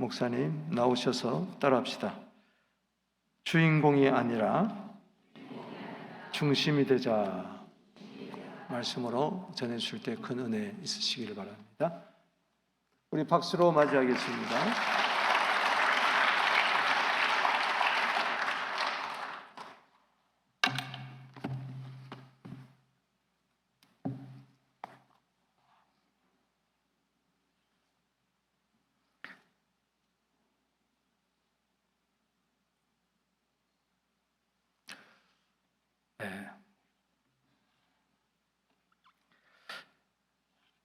목사님 나오셔서 따라합시다. 주인공이 아니라 중심이 되자. 말씀으로 전해주실 때 큰 은혜 있으시기를 바랍니다. 우리 박수로 맞이하겠습니다.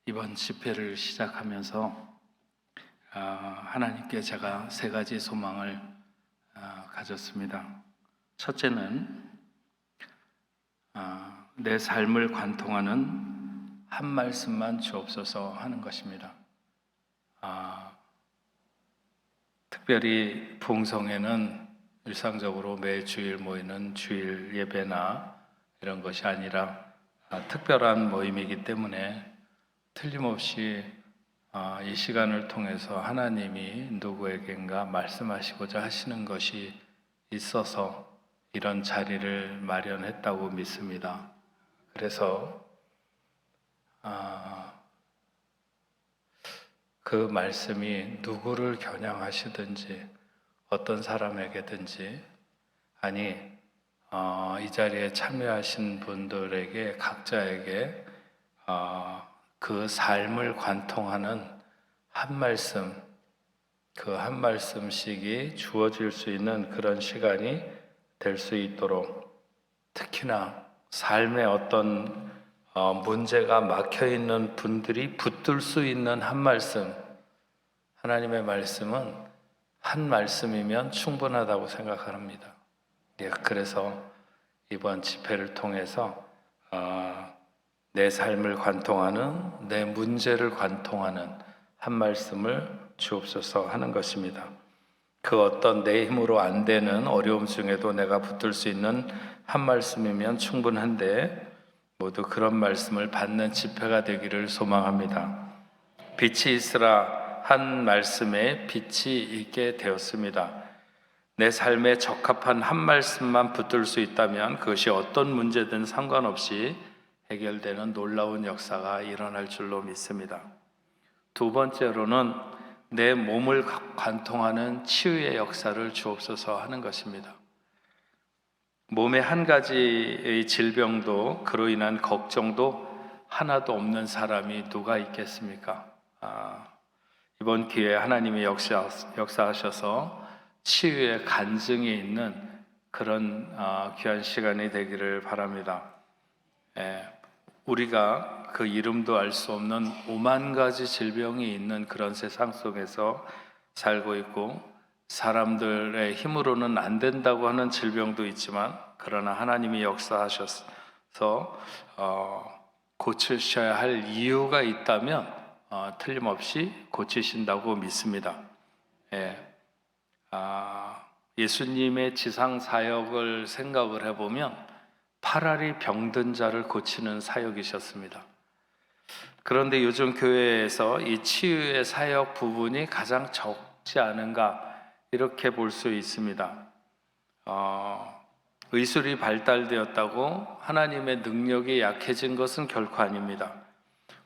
이번 집회를 시작하면서 하나님께 제가 세 가지 소망을 가졌습니다. 첫째는 내 삶을 관통하는 한 말씀만 주옵소서 하는 것입니다. 특별히 부흥성에는 일상적으로 매 주일 모이는 주일 예배나 이런 것이 아니라 특별한 모임이기 때문에 틀림없이 이 시간을 통해서 하나님이 누구에겐가 말씀하시고자 하시는 것이 있어서 이런 자리를 마련했다고 믿습니다. 그래서 그 말씀이 누구를 겨냥하시든지 어떤 사람에게든지 이 자리에 참여하신 분들에게 각자에게 그 삶을 관통하는 한 말씀, 그 한 말씀씩이 주어질 수 있는 그런 시간이 될 수 있도록, 특히나 삶에 어떤 문제가 막혀있는 분들이 붙들 수 있는 한 말씀, 하나님의 말씀은 한 말씀이면 충분하다고 생각합니다. 그래서 이번 집회를 통해서 내 삶을 관통하는, 내 문제를 관통하는 한 말씀을 주옵소서 하는 것입니다. 그 어떤 내 힘으로 안 되는 어려움 중에도 내가 붙들 수 있는 한 말씀이면 충분한데 모두 그런 말씀을 받는 집회가 되기를 소망합니다. 빛이 있으라 한 말씀에 빛이 있게 되었습니다. 내 삶에 적합한 한 말씀만 붙들 수 있다면 그것이 어떤 문제든 상관없이 해결되는 놀라운 역사가 일어날 줄로 믿습니다. 두 번째로는 내 몸을 관통하는 치유의 역사를 주옵소서 하는 것입니다. 몸에 한 가지의 질병도 그로 인한 걱정도 하나도 없는 사람이 누가 있겠습니까? 이번 기회에 하나님이 역사하셔서 치유의 간증이 있는 그런 귀한 시간이 되기를 바랍니다. 우리가 그 이름도 알 수 없는 5만 가지 질병이 있는 그런 세상 속에서 살고 있고, 사람들의 힘으로는 안 된다고 하는 질병도 있지만 그러나 하나님이 역사하셔서 고치셔야 할 이유가 있다면 틀림없이 고치신다고 믿습니다. 예수님의 지상 사역을 생각을 해보면 팔알이 병든 자를 고치는 사역이셨습니다. 그런데 요즘 교회에서 이 치유의 사역 부분이 가장 적지 않은가 이렇게 볼 수 있습니다. 의술이 발달되었다고 하나님의 능력이 약해진 것은 결코 아닙니다.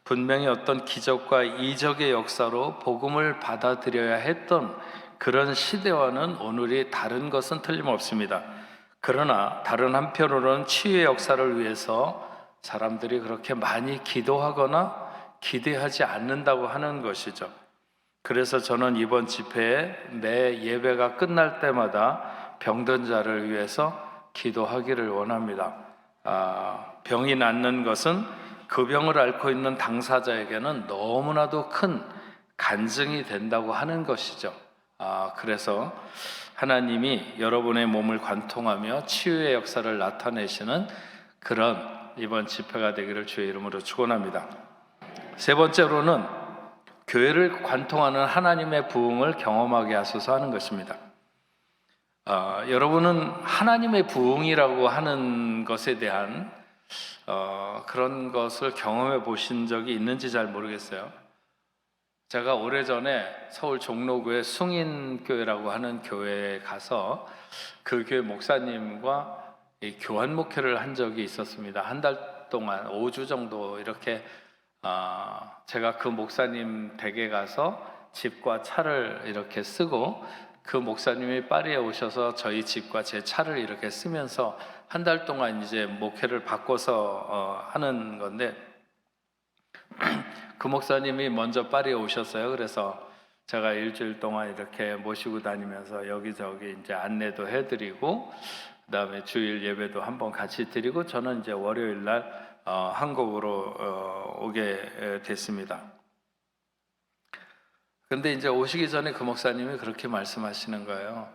분명히 어떤 기적과 이적의 역사로 복음을 받아들여야 했던 그런 시대와는 오늘이 다른 것은 틀림없습니다. 그러나 다른 한편으로는 치유의 역사를 위해서 사람들이 그렇게 많이 기도하거나 기대하지 않는다고 하는 것이죠. 그래서 저는 이번 집회에 매 예배가 끝날 때마다 병든 자를 위해서 기도하기를 원합니다. 병이 낫는 것은 그 병을 앓고 있는 당사자에게는 너무나도 큰 간증이 된다고 하는 것이죠. 그래서 하나님이 여러분의 몸을 관통하며 치유의 역사를 나타내시는 그런 이번 집회가 되기를 주의 이름으로 축원합니다. 세 번째로는 교회를 관통하는 하나님의 부흥을 경험하게 하소서 하는 것입니다. 여러분은 하나님의 부흥이라고 하는 것에 대한 그런 것을 경험해 보신 적이 있는지 잘 모르겠어요. 제가 오래전에 서울 종로구의 숭인교회라고 하는 교회에 가서 그 교회 목사님과 이 교환 목회를 한 적이 있었습니다. 한 달 동안 5주 정도 이렇게 제가 그 목사님 댁에 가서 집과 차를 이렇게 쓰고 그 목사님이 파리에 오셔서 저희 집과 제 차를 이렇게 쓰면서 한 달 동안 이제 목회를 바꿔서 하는 건데 그 목사님이 먼저 파리에 오셨어요. 그래서 제가 일주일 동안 이렇게 모시고 다니면서 여기저기 이제 안내도 해드리고 그다음에 주일 예배도 한번 같이 드리고 저는 이제 월요일 날 한국으로 오게 됐습니다. 근데 이제 오시기 전에 그 목사님이 그렇게 말씀하시는 거예요.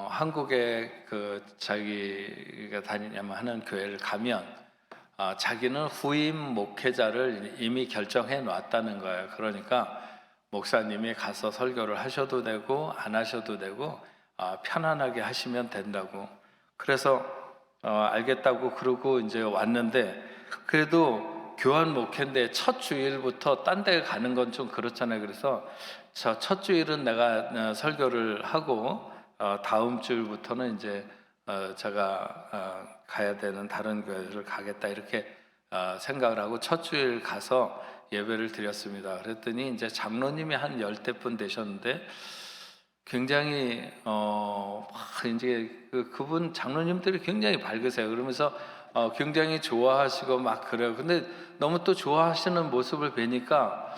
한국에 그 자기가 다니냐면 하는 교회를 가면 자기는 후임 목회자를 이미 결정해 놨다는 거예요. 그러니까 목사님이 가서 설교를 하셔도 되고 안 하셔도 되고 편안하게 하시면 된다고. 그래서 알겠다고 그러고 이제 왔는데 그래도 교환 목회인데 첫 주일부터 딴 데 가는 건 좀 그렇잖아요. 그래서 첫 주일은 내가 설교를 하고 다음 주일부터는 이제 제가 가야 되는 다른 교회를 가겠다 이렇게 생각을 하고 첫 주일 가서 예배를 드렸습니다. 그랬더니 이제 장로님이 한 10대 분 되셨는데 굉장히 이제 그분 장로님들이 굉장히 밝으세요. 그러면서 굉장히 좋아하시고 막 그래요. 근데 너무 또 좋아하시는 모습을 뵈니까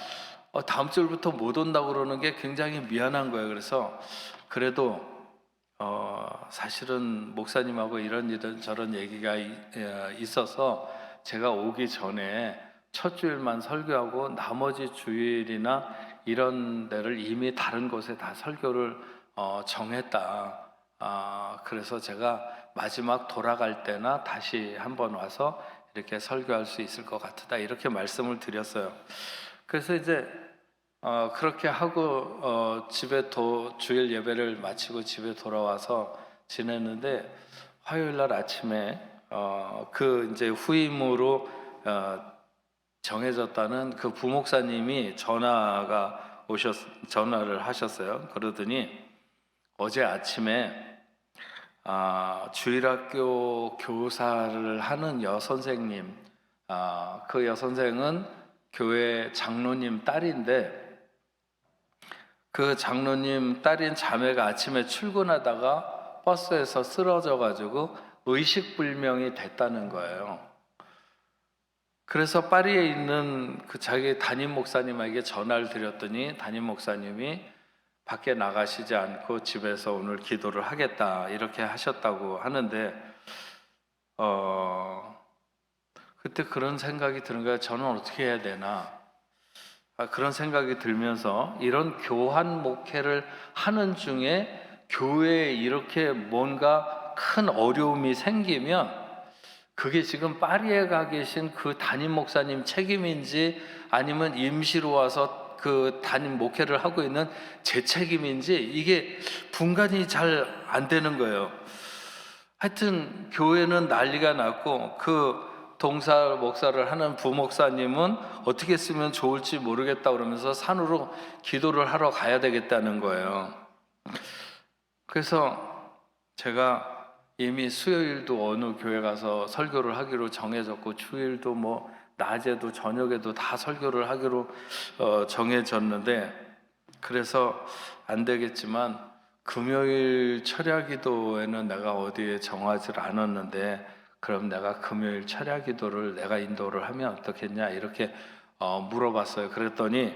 다음 주부터 못 온다고 그러는 게 굉장히 미안한 거예요. 그래서 그래도 사실은 목사님하고 이런 저런 얘기가 있어서 제가 오기 전에 첫 주일만 설교하고 나머지 주일이나 이런 데를 이미 다른 곳에 다 설교를 정했다. 그래서 제가 마지막 돌아갈 때나 다시 한번 와서 이렇게 설교할 수 있을 것 같다. 이렇게 말씀을 드렸어요. 그래서 이제 그렇게 하고 집에 주일 예배를 마치고 집에 돌아와서 지냈는데 화요일 날 아침에 그 이제 후임으로 정해졌다는 그 부목사님이 전화를 하셨어요. 그러더니 어제 아침에 주일학교 교사를 하는 여선생님, 그 여선생은 교회 장로님 딸인데 그 장로님 딸인 자매가 아침에 출근하다가 버스에서 쓰러져 가지고 의식불명이 됐다는 거예요. 그래서 파리에 있는 그 자기 담임 목사님에게 전화를 드렸더니 담임 목사님이 밖에 나가시지 않고 집에서 오늘 기도를 하겠다 이렇게 하셨다고 하는데 그때 그런 생각이 드는 거예요. 저는 어떻게 해야 되나 그런 생각이 들면서 이런 교환 목회를 하는 중에 교회에 이렇게 뭔가 큰 어려움이 생기면 그게 지금 파리에 가 계신 그 담임 목사님 책임인지 아니면 임시로 와서 그 담임 목회를 하고 있는 제 책임인지 이게 분간이 잘 안 되는 거예요. 하여튼 교회는 난리가 났고 그 동사 목사를 하는 부목사님은 어떻게 쓰면 좋을지 모르겠다 그러면서 산으로 기도를 하러 가야 되겠다는 거예요. 그래서 제가 이미 수요일도 어느 교회 가서 설교를 하기로 정해졌고 주일도 뭐 낮에도 저녁에도 다 설교를 하기로 정해졌는데 그래서 안 되겠지만 금요일 철야기도에는 내가 어디에 정하지 않았는데 그럼 내가 금요일 철야기도를 내가 인도를 하면 어떻겠냐 이렇게 물어봤어요. 그랬더니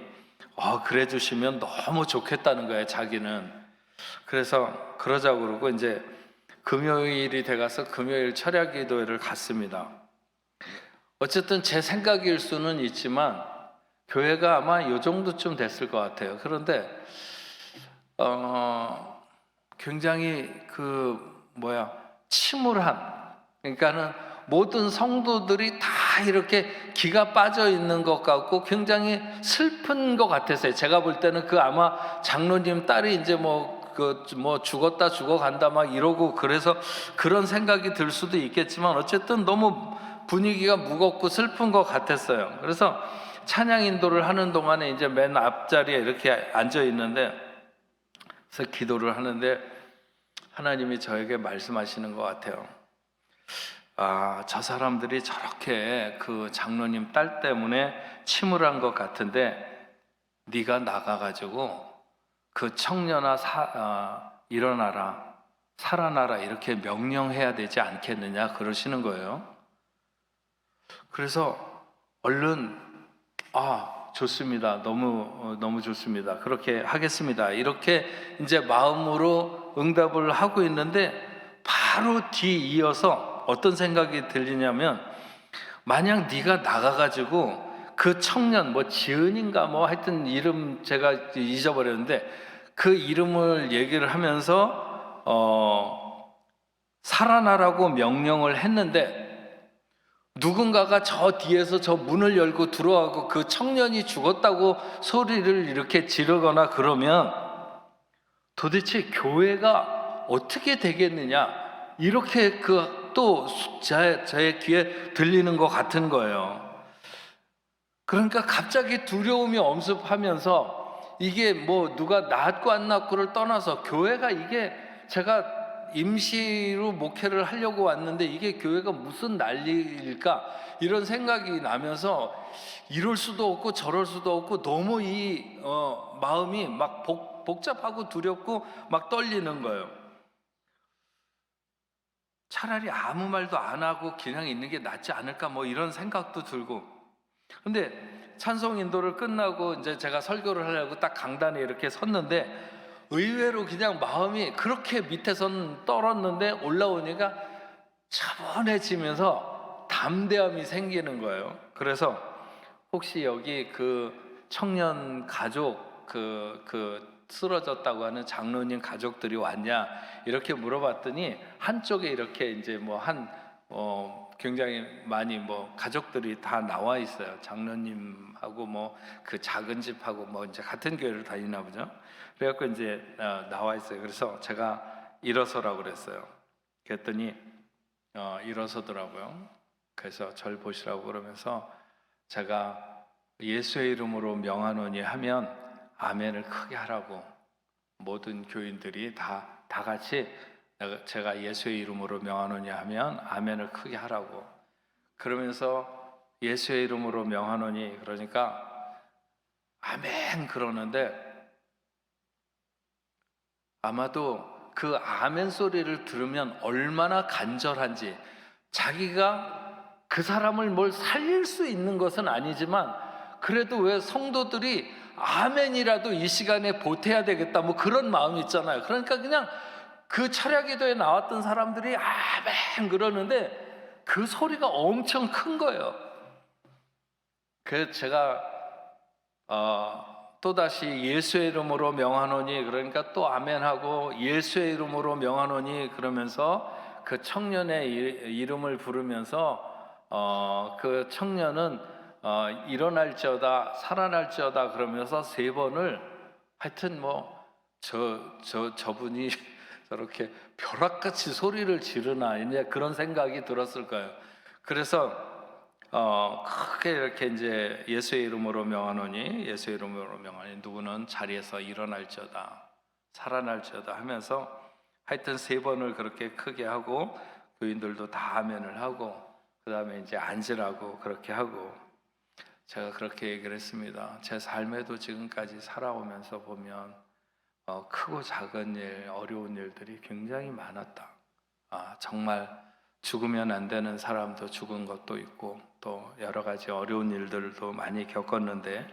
그래 주시면 너무 좋겠다는 거예요. 자기는. 그래서 그러자고 그러고 이제 금요일이 돼가서 금요일 철야기도회를 갔습니다. 어쨌든 제 생각일 수는 있지만 교회가 아마 이 정도쯤 됐을 것 같아요. 그런데 굉장히 침울한, 그러니까는 모든 성도들이 다 이렇게 기가 빠져 있는 것 같고 굉장히 슬픈 것 같았어요. 제가 볼 때는 그 아마 장로님 딸이 이제 죽었다 죽어간다 막 이러고 그래서 그런 생각이 들 수도 있겠지만 어쨌든 너무 분위기가 무겁고 슬픈 것 같았어요. 그래서 찬양 인도를 하는 동안에 이제 맨 앞자리에 이렇게 앉아 있는데, 그래서 기도를 하는데 하나님이 저에게 말씀하시는 것 같아요. 저 사람들이 저렇게 그 장로님 딸 때문에 침울한 것 같은데 네가 나가가지고 그 청년아 일어나라, 살아나라 이렇게 명령해야 되지 않겠느냐 그러시는 거예요. 그래서 얼른 좋습니다. 너무 좋습니다. 그렇게 하겠습니다. 이렇게 이제 마음으로 응답을 하고 있는데 바로 뒤이어서 어떤 생각이 들리냐면, 만약 네가 나가가지고 그 청년 지은인가 하여튼 이름 제가 잊어버렸는데 그 이름을 얘기를 하면서 살아나라고 명령을 했는데 누군가가 저 뒤에서 저 문을 열고 들어가고 그 청년이 죽었다고 소리를 이렇게 지르거나 그러면 도대체 교회가 어떻게 되겠느냐, 이렇게 또 제 귀에 들리는 것 같은 거예요. 그러니까 갑자기 두려움이 엄습하면서 이게 누가 낳았고 안 낳고를 떠나서 교회가 이게 제가 임시로 목회를 하려고 왔는데 이게 교회가 무슨 난리일까 이런 생각이 나면서 이럴 수도 없고 저럴 수도 없고 너무 이 마음이 막 복잡하고 두렵고 막 떨리는 거예요. 차라리 아무 말도 안 하고 그냥 있는 게 낫지 않을까 이런 생각도 들고. 근데 찬송 인도를 끝나고 이제 제가 설교를 하려고 딱 강단에 이렇게 섰는데 의외로 그냥 마음이 그렇게 밑에선 떨었는데 올라오니까 차분해지면서 담대함이 생기는 거예요. 그래서 혹시 여기 그 청년 가족 그 쓰러졌다고 하는 장로님 가족들이 왔냐 이렇게 물어봤더니 한쪽에 이렇게 이제 굉장히 많이 가족들이 다 나와 있어요. 장로님하고 그 작은 집하고 이제 같은 교회를 다니나 보죠. 그래갖고 이제 나와 있어요. 그래서 제가 일어서라고 그랬어요. 그랬더니 일어서더라고요. 그래서 절 보시라고 그러면서 제가 예수의 이름으로 명하노니 하면 아멘을 크게 하라고, 모든 교인들이 다 같이 제가 예수의 이름으로 명하노니 하면 아멘을 크게 하라고 그러면서 예수의 이름으로 명하노니 그러니까 아멘 그러는데 아마도 그 아멘 소리를 들으면 얼마나 간절한지, 자기가 그 사람을 뭘 살릴 수 있는 것은 아니지만 그래도 왜 성도들이 아멘이라도 이 시간에 보태야 되겠다 그런 마음이 있잖아요. 그러니까 그냥 그 철야기도에 나왔던 사람들이 아멘 그러는데 그 소리가 엄청 큰 거예요. 그래서 제가 또다시 예수의 이름으로 명하노니 그러니까 또 아멘하고 예수의 이름으로 명하노니 그러면서 그 청년의 이름을 부르면서 그 청년은 일어날지어다 살아날지어다 그러면서 3번을 하여튼 저분이 저렇게 벼락같이 소리를 지르나 이제 그런 생각이 들었을 거예요. 그래서 크게 이렇게 이제 예수의 이름으로 명하노니 예수의 이름으로 명하니 누구는 자리에서 일어날지어다 살아날지어다 하면서 하여튼 3번을 그렇게 크게 하고 교인들도 다 아멘을 하고 그 다음에 이제 앉으라고 그렇게 하고, 제가 그렇게 얘기를 했습니다. 제 삶에도 지금까지 살아오면서 보면 크고 작은 일, 어려운 일들이 굉장히 많았다. 정말 죽으면 안 되는 사람도 죽은 것도 있고 또 여러 가지 어려운 일들도 많이 겪었는데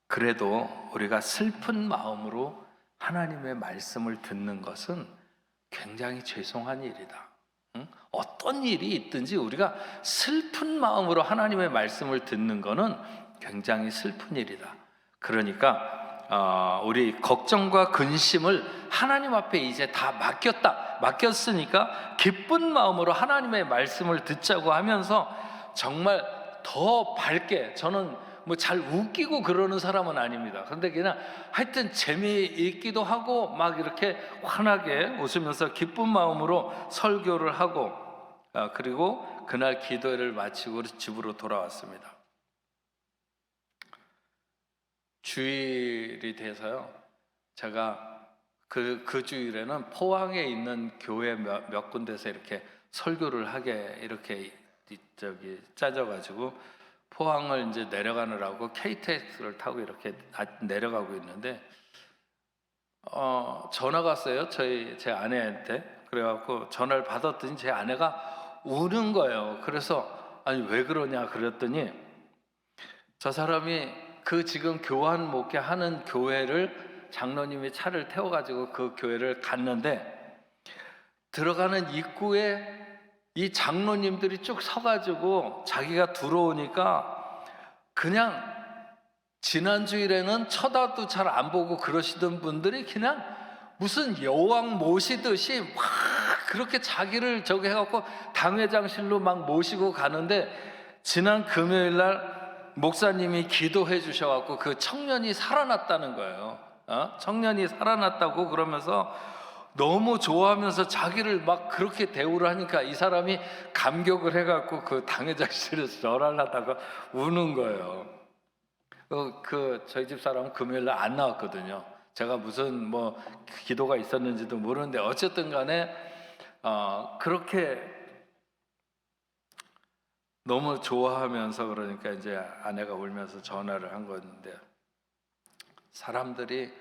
그래도 우리가 슬픈 마음으로 하나님의 말씀을 듣는 것은 굉장히 죄송한 일이다. 어떤 일이 있든지 우리가 슬픈 마음으로 하나님의 말씀을 듣는 것은 굉장히 슬픈 일이다. 그러니까 우리 걱정과 근심을 하나님 앞에 이제 다 맡겼으니까 기쁜 마음으로 하나님의 말씀을 듣자고 하면서 정말 더 밝게, 저는 잘 웃기고 그러는 사람은 아닙니다. 그런데 그냥 하여튼 재미있기도 하고 막 이렇게 환하게 웃으면서 기쁜 마음으로 설교를 하고 그리고 그날 기도회를 마치고 집으로 돌아왔습니다. 주일이 돼서요. 제가 그 주일에는 포항에 있는 교회 몇 군데서 이렇게 설교를 하게 이렇게 짜져가지고 포항을 이제 내려가느라고 KTX를 타고 이렇게 내려가고 있는데 전화가 왔어요. 제 아내한테. 그래갖고 전화를 받았더니 제 아내가 우는 거예요. 그래서 아니 왜 그러냐 그랬더니 저 사람이 그 지금 교환 목회하는 교회를 장로님이 차를 태워가지고 그 교회를 갔는데 들어가는 입구에 이 장로님들이 쭉 서가지고 자기가 들어오니까 그냥 지난 주일에는 쳐다도 잘 안 보고 그러시던 분들이 그냥 무슨 여왕 모시듯이 막 그렇게 자기를 저기 해갖고 당회장실로 막 모시고 가는데 지난 금요일 날 목사님이 기도해 주셔갖고 그 청년이 살아났다는 거예요. 청년이 살아났다고 그러면서 너무 좋아하면서 자기를 막 그렇게 대우를 하니까 이 사람이 감격을 해갖고 그 당회장실에서 절하려다가 우는 거예요. 저희 집 사람은 금요일 날 안 나왔거든요. 제가 무슨 뭐 기도가 있었는지도 모르는데 어쨌든 간에 그렇게 너무 좋아하면서 그러니까 이제 아내가 울면서 전화를 한 건데 사람들이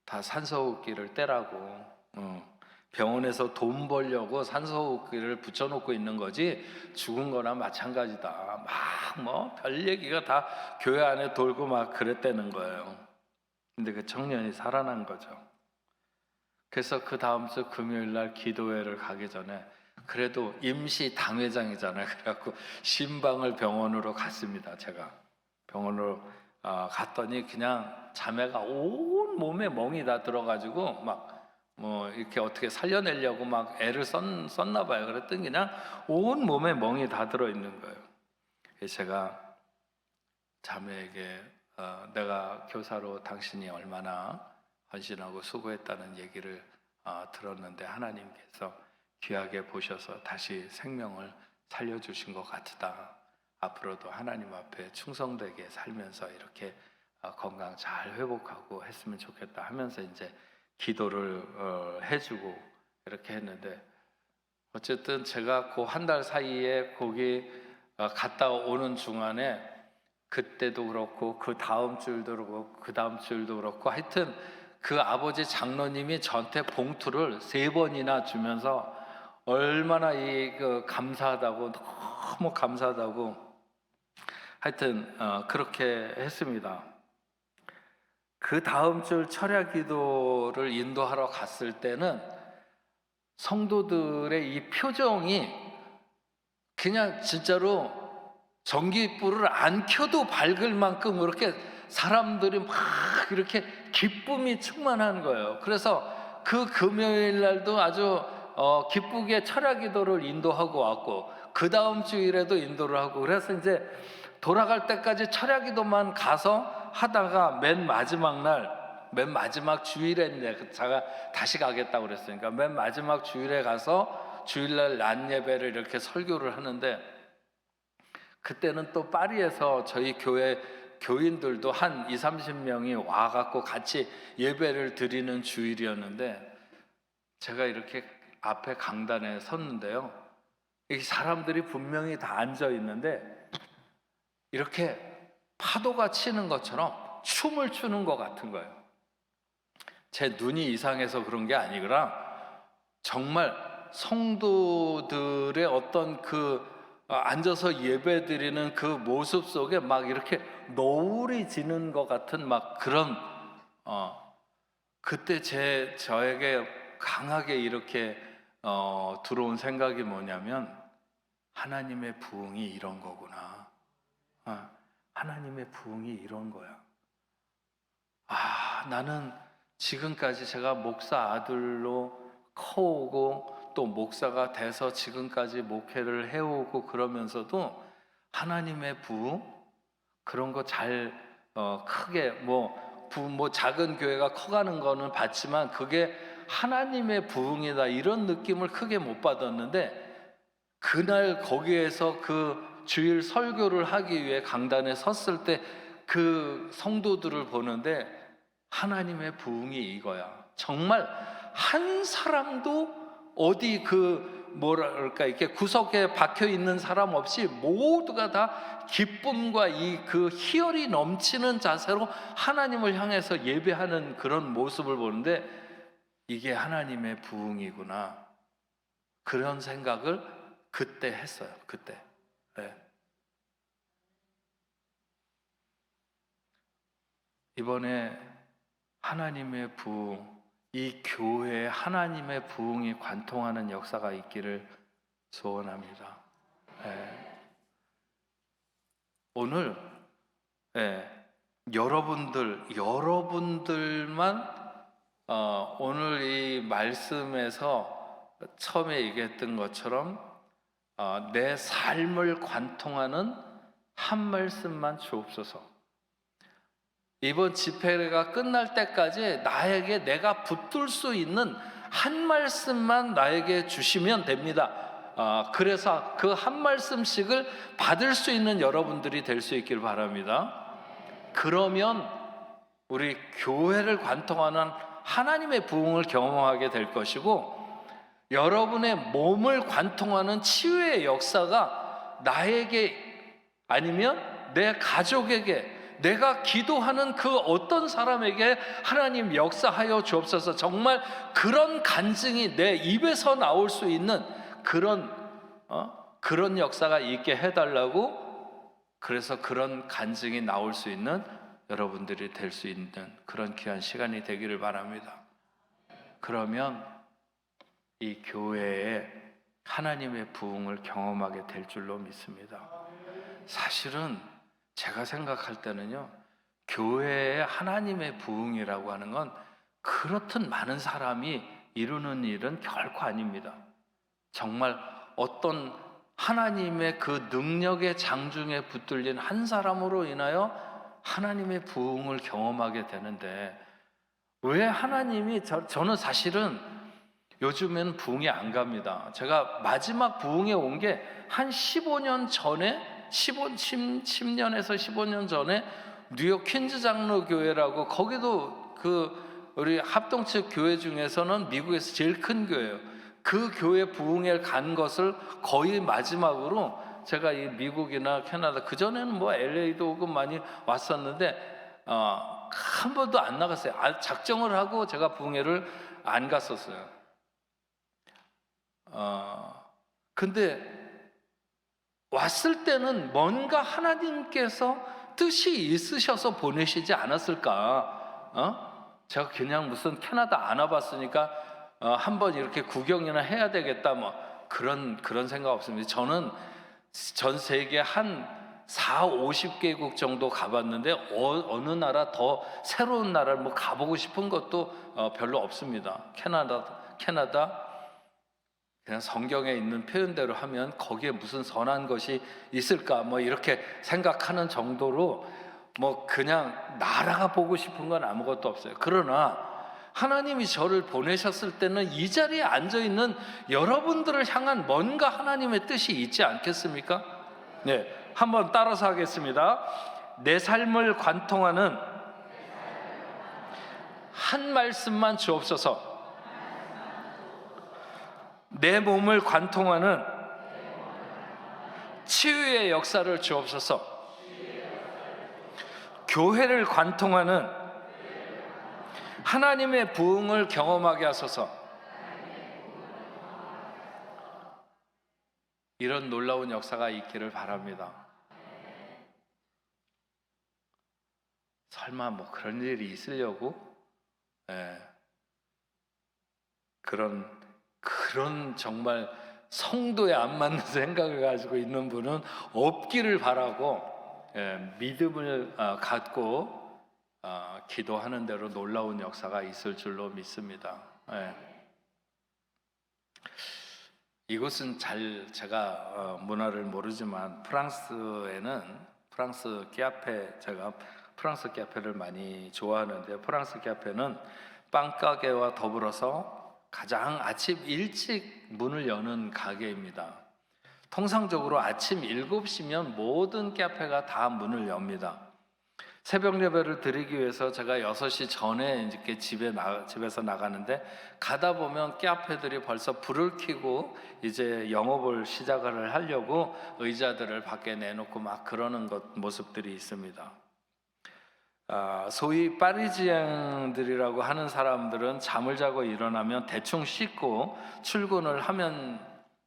다 산소호흡기를 떼라고 병원에서 돈 벌려고 산소호흡기를 붙여놓고 있는 거지 죽은 거나 마찬가지다. 막 뭐 별 얘기가 다 교회 안에 돌고 막 그랬다는 거예요. 근데 그 청년이 살아난 거죠. 그래서 그 다음 주 금요일 날 기도회를 가기 전에 그래도 임시 당회장이잖아요. 그래갖고 신방을 병원으로 갔습니다. 제가 병원으로 갔더니 그냥 자매가 온 몸에 멍이 다 들어가지고 막 뭐 이렇게 어떻게 살려내려고 막 애를 썼나 봐요. 그랬더니 그냥 온 몸에 멍이 다 들어 있는 거예요. 그래서 제가 자매에게 내가 교사로 당신이 얼마나 헌신하고 수고했다는 얘기를 들었는데 하나님께서 귀하게 보셔서 다시 생명을 살려주신 것 같다. 앞으로도 하나님 앞에 충성되게 살면서 이렇게 건강 잘 회복하고 했으면 좋겠다 하면서 이제 기도를 해주고 이렇게 했는데 어쨌든 제가 그 한 달 사이에 거기 갔다 오는 중간에 그때도 그렇고 그 다음 주일도 그렇고 그 다음 주일도 그렇고 하여튼 그 아버지 장로님이 저한테 봉투를 3번이나 주면서 얼마나 감사하다고 너무 감사하다고 하여튼 그렇게 했습니다. 그 다음 주 철야 기도를 인도하러 갔을 때는 성도들의 이 표정이 그냥 진짜로 전기불을 안 켜도 밝을 만큼 그렇게 사람들이 막 이렇게 기쁨이 충만한 거예요. 그래서 그 금요일 날도 아주 기쁘게 철야 기도를 인도하고 왔고 그 다음 주일에도 인도를 하고 그래서 이제 돌아갈 때까지 철야 기도만 가서 하다가 맨 마지막 주일에 제가 다시 가겠다고 그랬으니까 맨 마지막 주일에 가서 주일날 낮 예배를 이렇게 설교를 하는데 그때는 또 파리에서 저희 교회 교인들도 한 20-30명이 와갖고 같이 예배를 드리는 주일이었는데 제가 이렇게 앞에 강단에 섰는데요. 이 사람들이 분명히 다 앉아 있는데 이렇게 파도가 치는 것처럼 춤을 추는 것 같은 거예요. 제 눈이 이상해서 그런 게 아니라 정말 성도들의 어떤 앉아서 예배 드리는 그 모습 속에 막 이렇게 노을이 지는 것 같은 막 그런 그때 저에게 강하게 이렇게 들어온 생각이 뭐냐면 하나님의 부흥이 이런 거구나. 하나님의 부흥이 이런 거야. 나는 지금까지 제가 목사 아들로 커오고 또 목사가 돼서 지금까지 목회를 해오고 그러면서도 하나님의 부흥 그런 거 잘 크게 뭐 작은 교회가 커가는 거는 봤지만 그게 하나님의 부흥이다 이런 느낌을 크게 못 받았는데 그날 거기에서 그 주일 설교를 하기 위해 강단에 섰을 때 그 성도들을 보는데 하나님의 부흥이 이거야. 정말 한 사람도 어디 뭐랄까 이렇게 구석에 박혀 있는 사람 없이 모두가 다 기쁨과 그 희열이 넘치는 자세로 하나님을 향해서 예배하는 그런 모습을 보는데 이게 하나님의 부흥이구나. 그런 생각을 그때 했어요. 그때. 네. 이번에 하나님의 부흥, 이 교회에 하나님의 부흥이 관통하는 역사가 있기를 소원합니다. 오늘 여러분들만 오늘 이 말씀에서 처음에 얘기했던 것처럼 내 삶을 관통하는 한 말씀만 주옵소서. 이번 집회가 끝날 때까지 나에게 내가 붙들 수 있는 한 말씀만 나에게 주시면 됩니다. 그래서 그 한 말씀씩을 받을 수 있는 여러분들이 될 수 있길 바랍니다. 그러면 우리 교회를 관통하는 하나님의 부흥을 경험하게 될 것이고, 여러분의 몸을 관통하는 치유의 역사가 나에게 아니면 내 가족에게, 내가 기도하는 그 어떤 사람에게 하나님 역사하여 주옵소서. 정말 그런 간증이 내 입에서 나올 수 있는 그런 역사가 있게 해달라고, 그래서 그런 간증이 나올 수 있는 여러분들이 될 수 있는 그런 귀한 시간이 되기를 바랍니다. 그러면 이 교회에 하나님의 부흥을 경험하게 될 줄로 믿습니다. 사실은 제가 생각할 때는요, 교회에 하나님의 부흥이라고 하는 건 그렇듯 많은 사람이 이루는 일은 결코 아닙니다. 정말 어떤 하나님의 그 능력의 장중에 붙들린 한 사람으로 인하여 하나님의 부흥을 경험하게 되는데, 왜 하나님이 저는 사실은 요즘에는 부흥이 안 갑니다. 제가 마지막 부흥에 온 게 한 15년 전에 10년에서 15년 전에 뉴욕 퀸즈 장로 교회라고, 거기도 우리 합동체 교회 중에서는 미국에서 제일 큰 교회예요. 그 교회 부흥에 간 것을 거의 마지막으로, 제가 이 미국이나 캐나다, 그전에는 뭐 LA도 오고 많이 왔었는데 한 번도 안 나갔어요. 작정을 하고 제가 부흥회를 안 갔었어요. 근데 왔을 때는 뭔가 하나님께서 뜻이 있으셔서 보내시지 않았을까? 제가 그냥 무슨 캐나다 안 와봤으니까 한번 이렇게 구경이나 해야 되겠다, 뭐 그런 생각 없습니다. 저는 전 세계 한 50개국 정도 가봤는데 어느 나라 더 새로운 나라를 뭐 가보고 싶은 것도 별로 없습니다. 캐나다 그냥 성경에 있는 표현대로 하면 거기에 무슨 선한 것이 있을까, 뭐 이렇게 생각하는 정도로 뭐 그냥 나라가 보고 싶은 건 아무것도 없어요. 그러나 하나님이 저를 보내셨을 때는 이 자리에 앉아있는 여러분들을 향한 뭔가 하나님의 뜻이 있지 않겠습니까? 네, 한번 따라서 하겠습니다. 내 삶을 관통하는 한 말씀만 주옵소서. 내 몸을 관통하는 치유의 역사를 주옵소서. 교회를 관통하는 하나님의 부흥을 경험하게 하소서. 이런 놀라운 역사가 있기를 바랍니다. 설마 뭐 그런 일이 있으려고 그런 정말 성도에 안 맞는 생각을 가지고 있는 분은 없기를 바라고, 믿음을 갖고 기도하는 대로 놀라운 역사가 있을 줄로 믿습니다. 이곳은 제가 문화를 모르지만 프랑스 카페, 제가 프랑스 카페를 많이 좋아하는데, 프랑스 카페는 빵가게와 더불어서 가장 아침 일찍 문을 여는 가게입니다. 통상적으로 아침 7시면 모든 카페가 다 문을 엽니다. 새벽 예배를 드리기 위해서 제가 6시 전에 이렇게 집에서 나가는데, 가다 보면 카페들이 벌써 불을 켜고 이제 영업을 시작을 하려고 의자들을 밖에 내놓고 막 그러는 모습들이 있습니다. 소위 파리지앵들이라고 하는 사람들은 잠을 자고 일어나면 대충 씻고 출근을 하면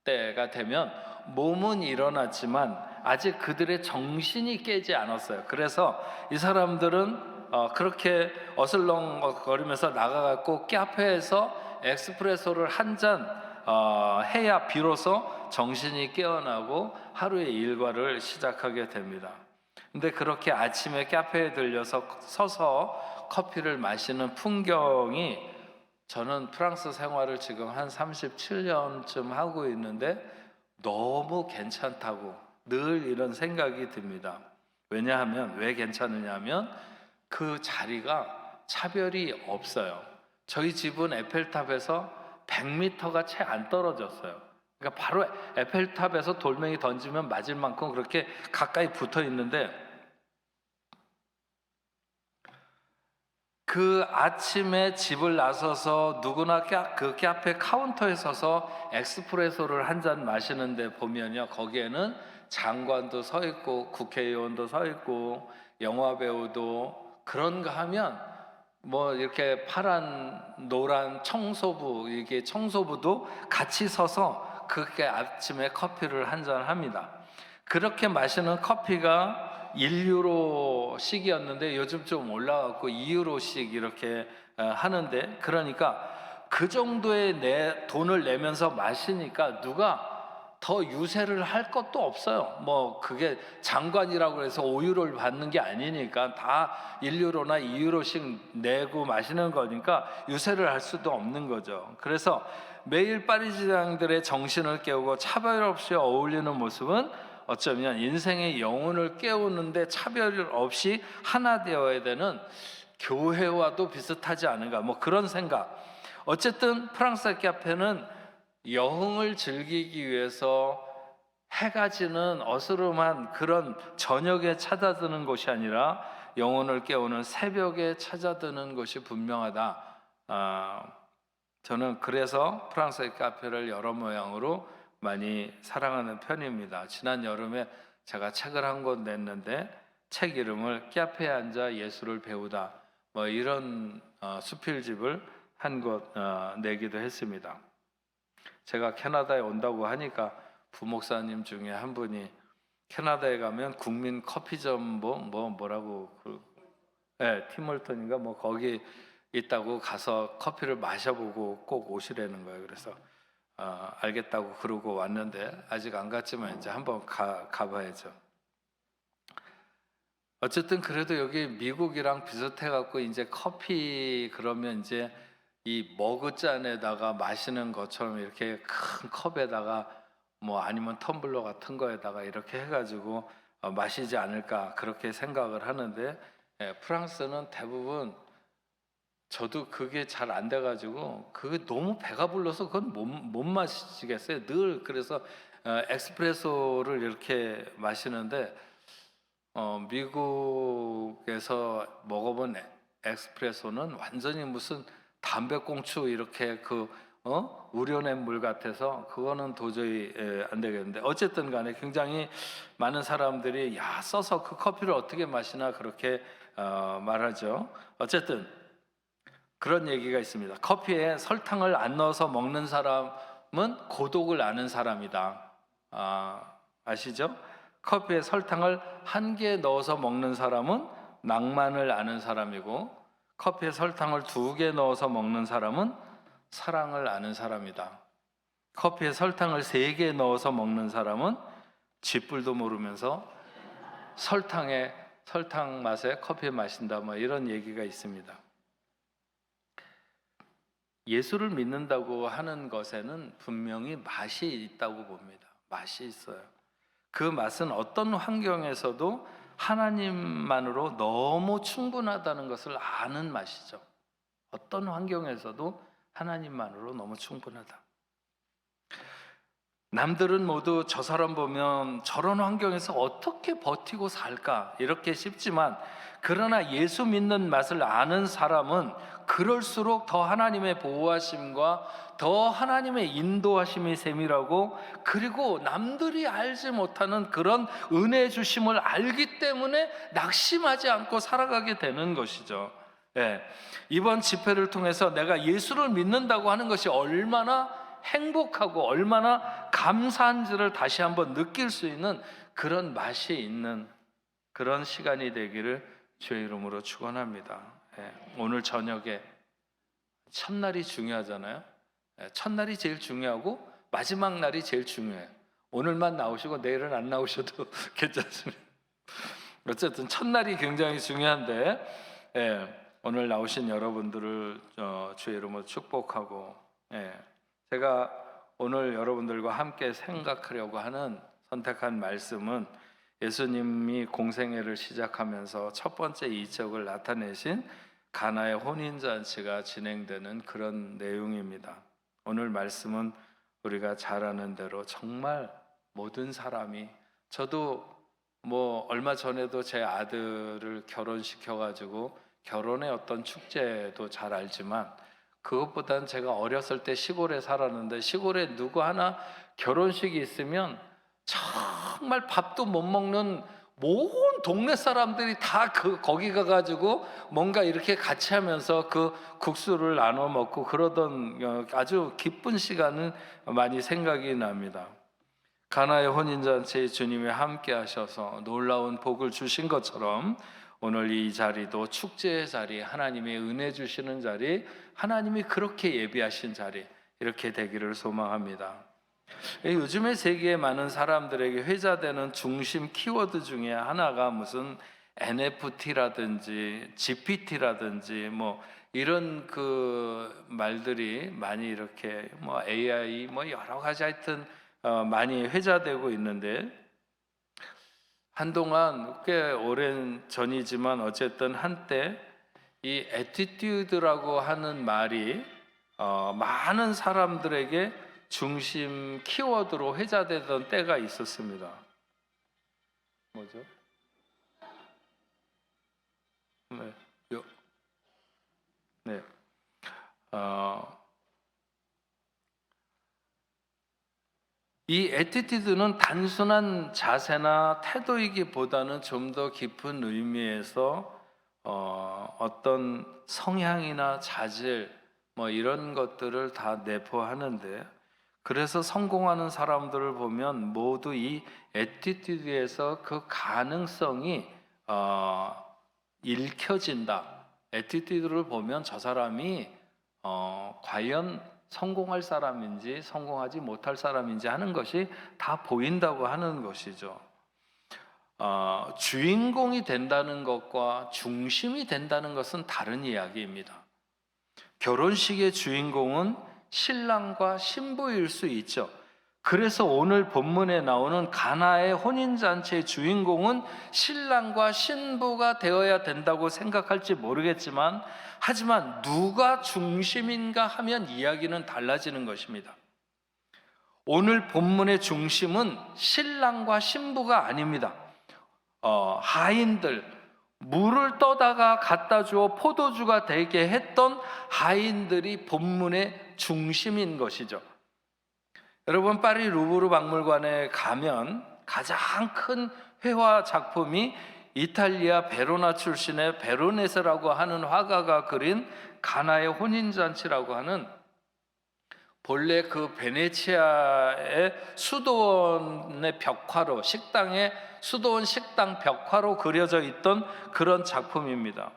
때가 되면 몸은 일어났지만 아직 그들의 정신이 깨지 않았어요. 그래서 이 사람들은 그렇게 어슬렁거리면서 나가갖고 카페에서 에스프레소를 한 잔 해야 비로소 정신이 깨어나고 하루의 일과를 시작하게 됩니다. 근데 그렇게 아침에 카페에 들려서 서서 커피를 마시는 풍경이, 저는 프랑스 생활을 지금 한 37년쯤 하고 있는데 너무 괜찮다고 늘 이런 생각이 듭니다. 왜냐하면, 왜 괜찮으냐 하면 그 자리가 차별이 없어요. 저희 집은 에펠탑에서 100m가 채 안 떨어졌어요. 그러니까 바로 에펠탑에서 돌멩이 던지면 맞을 만큼 그렇게 가까이 붙어 있는데, 그 아침에 집을 나서서 누구나 그 카페 카운터에 서서 에스프레소를 한 잔 마시는데 보면요, 거기에는 장관도 서 있고 국회의원도 서 있고 영화 배우도, 그런가 하면 뭐 이렇게 파란 노란 청소부, 이게 청소부도 같이 서서 그렇게 아침에 커피를 한 잔 합니다. 그렇게 마시는 커피가 1유로씩이었는데 요즘 좀 올라가고 2유로씩 이렇게 하는데, 그러니까 그 정도의 돈을 내면서 마시니까 누가 더 유세를 할 것도 없어요. 뭐 그게 장관이라고 해서 5유로를 받는 게 아니니까 다 1유로나 2유로씩 내고 마시는 거니까 유세를 할 수도 없는 거죠. 그래서 매일 파리지앵들의 정신을 깨우고 차별 없이 어울리는 모습은 어쩌면 인생의 영혼을 깨우는데 차별 없이 하나 되어야 되는 교회와도 비슷하지 않은가, 뭐 그런 생각. 어쨌든 프랑스 카페는 여흥을 즐기기 위해서 해가 지는 어스름한 그런 저녁에 찾아드는 곳이 아니라 영혼을 깨우는 새벽에 찾아드는 것이 분명하다. 저는 그래서 프랑스 카페를 여러 모양으로 많이 사랑하는 편입니다. 지난 여름에 제가 책을 한 권 냈는데, 책 이름을 카페에 앉아 예술을 배우다, 뭐 이런 수필집을 한 권 내기도 했습니다. 제가 캐나다에 온다고 하니까 부목사님 중에 한 분이 캐나다에 가면 국민 커피점 뭐라고 티몰턴인가 뭐 거기 있다고 가서 커피를 마셔보고 꼭 오시라는 거예요. 그래서 알겠다고 그러고 왔는데, 아직 안 갔지만 이제 한번 가봐야죠. 어쨌든 그래도 여기 미국이랑 비슷해갖고 이제 커피 그러면 이제 이 머그잔에다가 마시는 것처럼 이렇게 큰 컵에다가 뭐 아니면 텀블러 같은 거에다가 이렇게 해가지고 마시지 않을까 그렇게 생각을 하는데, 프랑스는 대부분, 저도 그게 잘 안 돼가지고 그게 너무 배가 불러서 그건 못 마시겠어요. 늘 그래서 에스프레소를 이렇게 마시는데, 미국에서 먹어본 에스프레소는 완전히 무슨 담배꽁초 이렇게 우려낸 물 같아서 그거는 도저히 안 되겠는데, 어쨌든 간에 굉장히 많은 사람들이 써서 그 커피를 어떻게 마시나 그렇게 말하죠. 어쨌든 그런 얘기가 있습니다. 커피에 설탕을 안 넣어서 먹는 사람은 고독을 아는 사람이다. 아시죠? 커피에 설탕을 1개 넣어서 먹는 사람은 낭만을 아는 사람이고, 커피에 설탕을 2개 넣어서 먹는 사람은 사랑을 아는 사람이다. 커피에 설탕을 3개 넣어서 먹는 사람은 쥐뿔도 모르면서 설탕 맛에 커피 마신다, 뭐 이런 얘기가 있습니다. 예수를 믿는다고 하는 것에는 분명히 맛이 있다고 봅니다. 맛이 있어요. 그 맛은 어떤 환경에서도 하나님만으로 너무 충분하다는 것을 아는 맛이죠. 어떤 환경에서도 하나님만으로 너무 충분하다. 남들은 모두 저 사람 보면 저런 환경에서 어떻게 버티고 살까 이렇게 싶지만, 그러나 예수 믿는 맛을 아는 사람은 그럴수록 더 하나님의 보호하심과 더 하나님의 인도하심이 세밀하고, 그리고 남들이 알지 못하는 그런 은혜 주심을 알기 때문에 낙심하지 않고 살아가게 되는 것이죠. 예, 이번 집회를 통해서 내가 예수를 믿는다고 하는 것이 얼마나 행복하고 얼마나 감사한지를 다시 한번 느낄 수 있는 그런 맛이 있는 그런 시간이 되기를 주의 이름으로 축원합니다. 오늘 저녁에 첫날이 중요하잖아요. 첫날이 제일 중요하고 마지막 날이 제일 중요해요. 오늘만 나오시고 내일은 안 나오셔도 괜찮습니다. 어쨌든 첫날이 굉장히 중요한데, 오늘 나오신 여러분들을 주의 이름으로 축복하고, 제가 오늘 여러분들과 함께 생각하려고 하는 선택한 말씀은 예수님이 공생애를 시작하면서 첫 번째 이적을 나타내신 가나의 혼인잔치가 진행되는 그런 내용입니다. 오늘 말씀은 우리가 잘 아는 대로 정말 모든 사람이, 저도 뭐 얼마 전에도 제 아들을 결혼시켜가지고 결혼의 어떤 축제도 잘 알지만, 그것보단 제가 어렸을 때 시골에 살았는데, 시골에 누구 하나 결혼식이 있으면 정말 밥도 못 먹는 모든 동네 사람들이 다 거기 가가지고 뭔가 이렇게 같이 하면서 그 국수를 나눠 먹고 그러던 아주 기쁜 시간은 많이 생각이 납니다. 가나의 혼인잔치에 주님이 함께 하셔서 놀라운 복을 주신 것처럼, 오늘 이 자리도 축제의 자리, 하나님의 은혜 주시는 자리, 하나님이 그렇게 예비하신 자리, 이렇게 되기를 소망합니다. 요즘의 세계에 많은 사람들에게 회자되는 중심 키워드 중에 하나가 무슨 NFT라든지 GPT라든지 뭐 이런 그 말들이 많이 이렇게 뭐 AI 뭐 여러 가지 하여튼 많이 회자되고 있는데, 한동안 꽤 오랜 전이지만 어쨌든 한때 이 애티튜드라고 하는 말이 많은 사람들에게 중심 키워드로 회자되던 때가 있었습니다. 뭐죠? 네. 이 애티튜드는 단순한 자세나 태도이기보다는 좀 더 깊은 의미에서 어떤 성향이나 자질 뭐 이런 것들을 다 내포하는데, 그래서 성공하는 사람들을 보면 모두 이 애티튜드에서 그 가능성이 읽혀진다. 애티튜드를 보면 저 사람이 과연 성공할 사람인지 성공하지 못할 사람인지 하는 것이 다 보인다고 하는 것이죠. 주인공이 된다는 것과 중심이 된다는 것은 다른 이야기입니다. 결혼식의 주인공은 신랑과 신부일 수 있죠. 그래서 오늘 본문에 나오는 가나의 혼인잔치의 주인공은 신랑과 신부가 되어야 된다고 생각할지 모르겠지만, 하지만 누가 중심인가 하면 이야기는 달라지는 것입니다. 오늘 본문의 중심은 신랑과 신부가 아닙니다. 하인들, 물을 떠다가 갖다 주어 포도주가 되게 했던 하인들이 본문의 중심인 것이죠. 여러분, 파리 루브르 박물관에 가면 가장 큰 회화 작품이 이탈리아 베로나 출신의 베로네세라고 하는 화가가 그린 가나의 혼인잔치라고 하는, 본래 그 베네치아의 수도원의 벽화로, 식당의 수도원 식당 벽화로 그려져 있던 그런 작품입니다.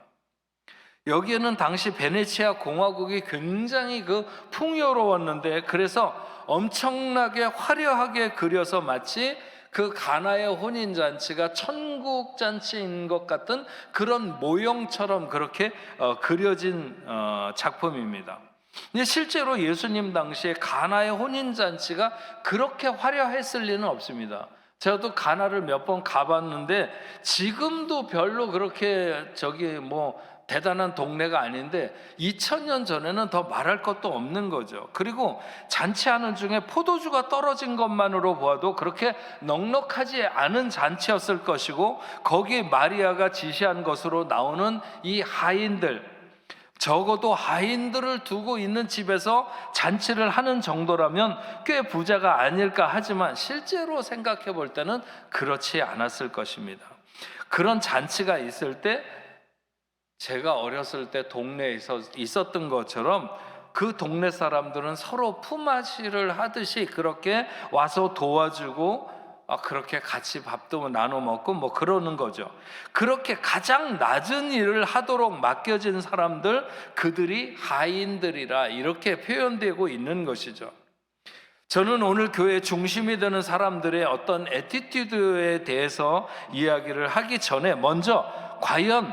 여기에는 당시 베네치아 공화국이 굉장히 그 풍요로웠는데, 그래서 엄청나게 화려하게 그려서 마치 그 가나의 혼인잔치가 천국잔치인 것 같은 그런 모형처럼 그렇게 그려진 작품입니다. 근데 실제로 예수님 당시에 가나의 혼인잔치가 그렇게 화려했을 리는 없습니다. 저도 가나를 몇 번 가봤는데 지금도 별로 그렇게 대단한 동네가 아닌데 2000년 전에는 더 말할 것도 없는 거죠. 그리고 잔치하는 중에 포도주가 떨어진 것만으로 보아도 그렇게 넉넉하지 않은 잔치였을 것이고, 거기에 마리아가 지시한 것으로 나오는 이 하인들, 적어도 하인들을 두고 있는 집에서 잔치를 하는 정도라면 꽤 부자가 아닐까 하지만 실제로 생각해 볼 때는 그렇지 않았을 것입니다. 그런 잔치가 있을 때 제가 어렸을 때 동네에 있었던 것처럼 그 동네 사람들은 서로 품앗이를 하듯이 그렇게 와서 도와주고 그렇게 같이 밥도 나눠 먹고 뭐 그러는 거죠. 그렇게 가장 낮은 일을 하도록 맡겨진 사람들, 그들이 하인들이라 이렇게 표현되고 있는 것이죠. 저는 오늘 교회 중심이 되는 사람들의 어떤 애티튜드에 대해서 이야기를 하기 전에 먼저 과연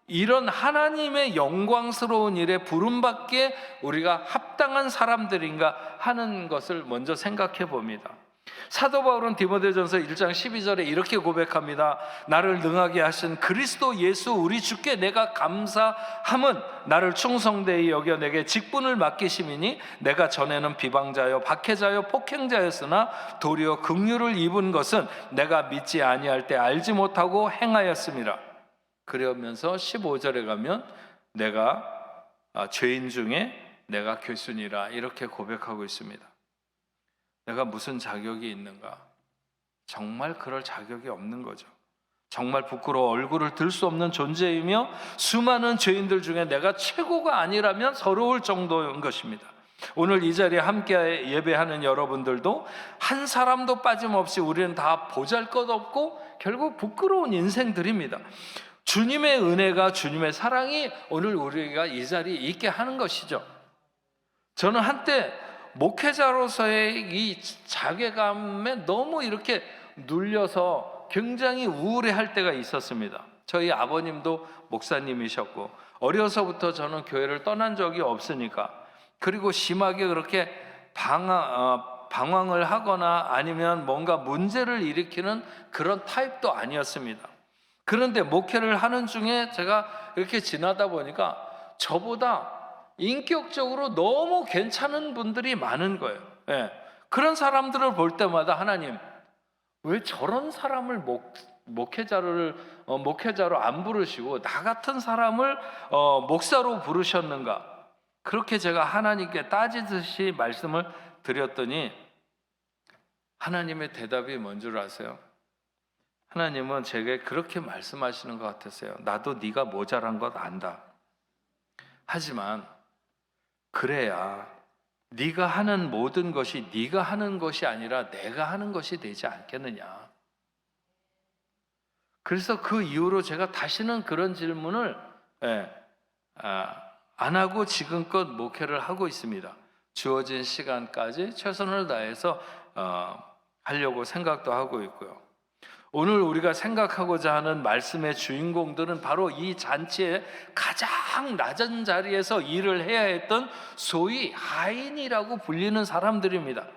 이런 하나님의 영광스러운 일에 부름받기에 우리가 합당한 사람들인가 하는 것을 먼저 생각해 봅니다. 사도 바울은 디모데전서 1장 12절에 이렇게 고백합니다. 나를 능하게 하신 그리스도 예수 우리 주께 내가 감사함은 나를 충성되이 여겨 내게 직분을 맡기심이니 내가 전에는 비방자요 박해자요 폭행자였으나 도리어 긍휼을 입은 것은 내가 믿지 아니할 때 알지 못하고 행하였음이라. 그러면서 15절에 가면 내가 죄인 중에 내가 교순이라 이렇게 고백하고 있습니다. 내가 무슨 자격이 있는가? 정말 그럴 자격이 없는 거죠. 정말 부끄러워 얼굴을 들 수 없는 존재이며 수많은 죄인들 중에 내가 최고가 아니라면 서러울 정도인 것입니다. 오늘 이 자리에 함께 예배하는 여러분들도 한 사람도 빠짐없이 우리는 다 보잘것없고 결국 부끄러운 인생들입니다. 주님의 은혜가, 주님의 사랑이 오늘 우리가 이 자리에 있게 하는 것이죠. 저는 한때 목회자로서의 이 자괴감에 너무 이렇게 눌려서 굉장히 우울해할 때가 있었습니다. 저희 아버님도 목사님이셨고 어려서부터 저는 교회를 떠난 적이 없으니까, 그리고 심하게 그렇게 방황을 하거나 아니면 뭔가 문제를 일으키는 그런 타입도 아니었습니다. 그런데 목회를 하는 중에 제가 이렇게 지나다 보니까 저보다 인격적으로 너무 괜찮은 분들이 많은 거예요. 예. 그런 사람들을 볼 때마다 하나님, 왜 저런 사람을 목회자로 안 부르시고 나 같은 사람을 목사로 부르셨는가? 그렇게 제가 하나님께 따지듯이 말씀을 드렸더니 하나님의 대답이 뭔 줄 아세요? 하나님은 제게 그렇게 말씀하시는 것 같았어요. 나도 네가 모자란 것 안다. 하지만 그래야 네가 하는 모든 것이 네가 하는 것이 아니라 내가 하는 것이 되지 않겠느냐. 그래서 그 이후로 제가 다시는 그런 질문을 안 하고 지금껏 목회를 하고 있습니다. 주어진 시간까지 최선을 다해서 하려고 생각도 하고 있고요. 오늘 우리가 생각하고자 하는 말씀의 주인공들은 바로 이 잔치의 가장 낮은 자리에서 일을 해야 했던 소위 하인이라고 불리는 사람들입니다.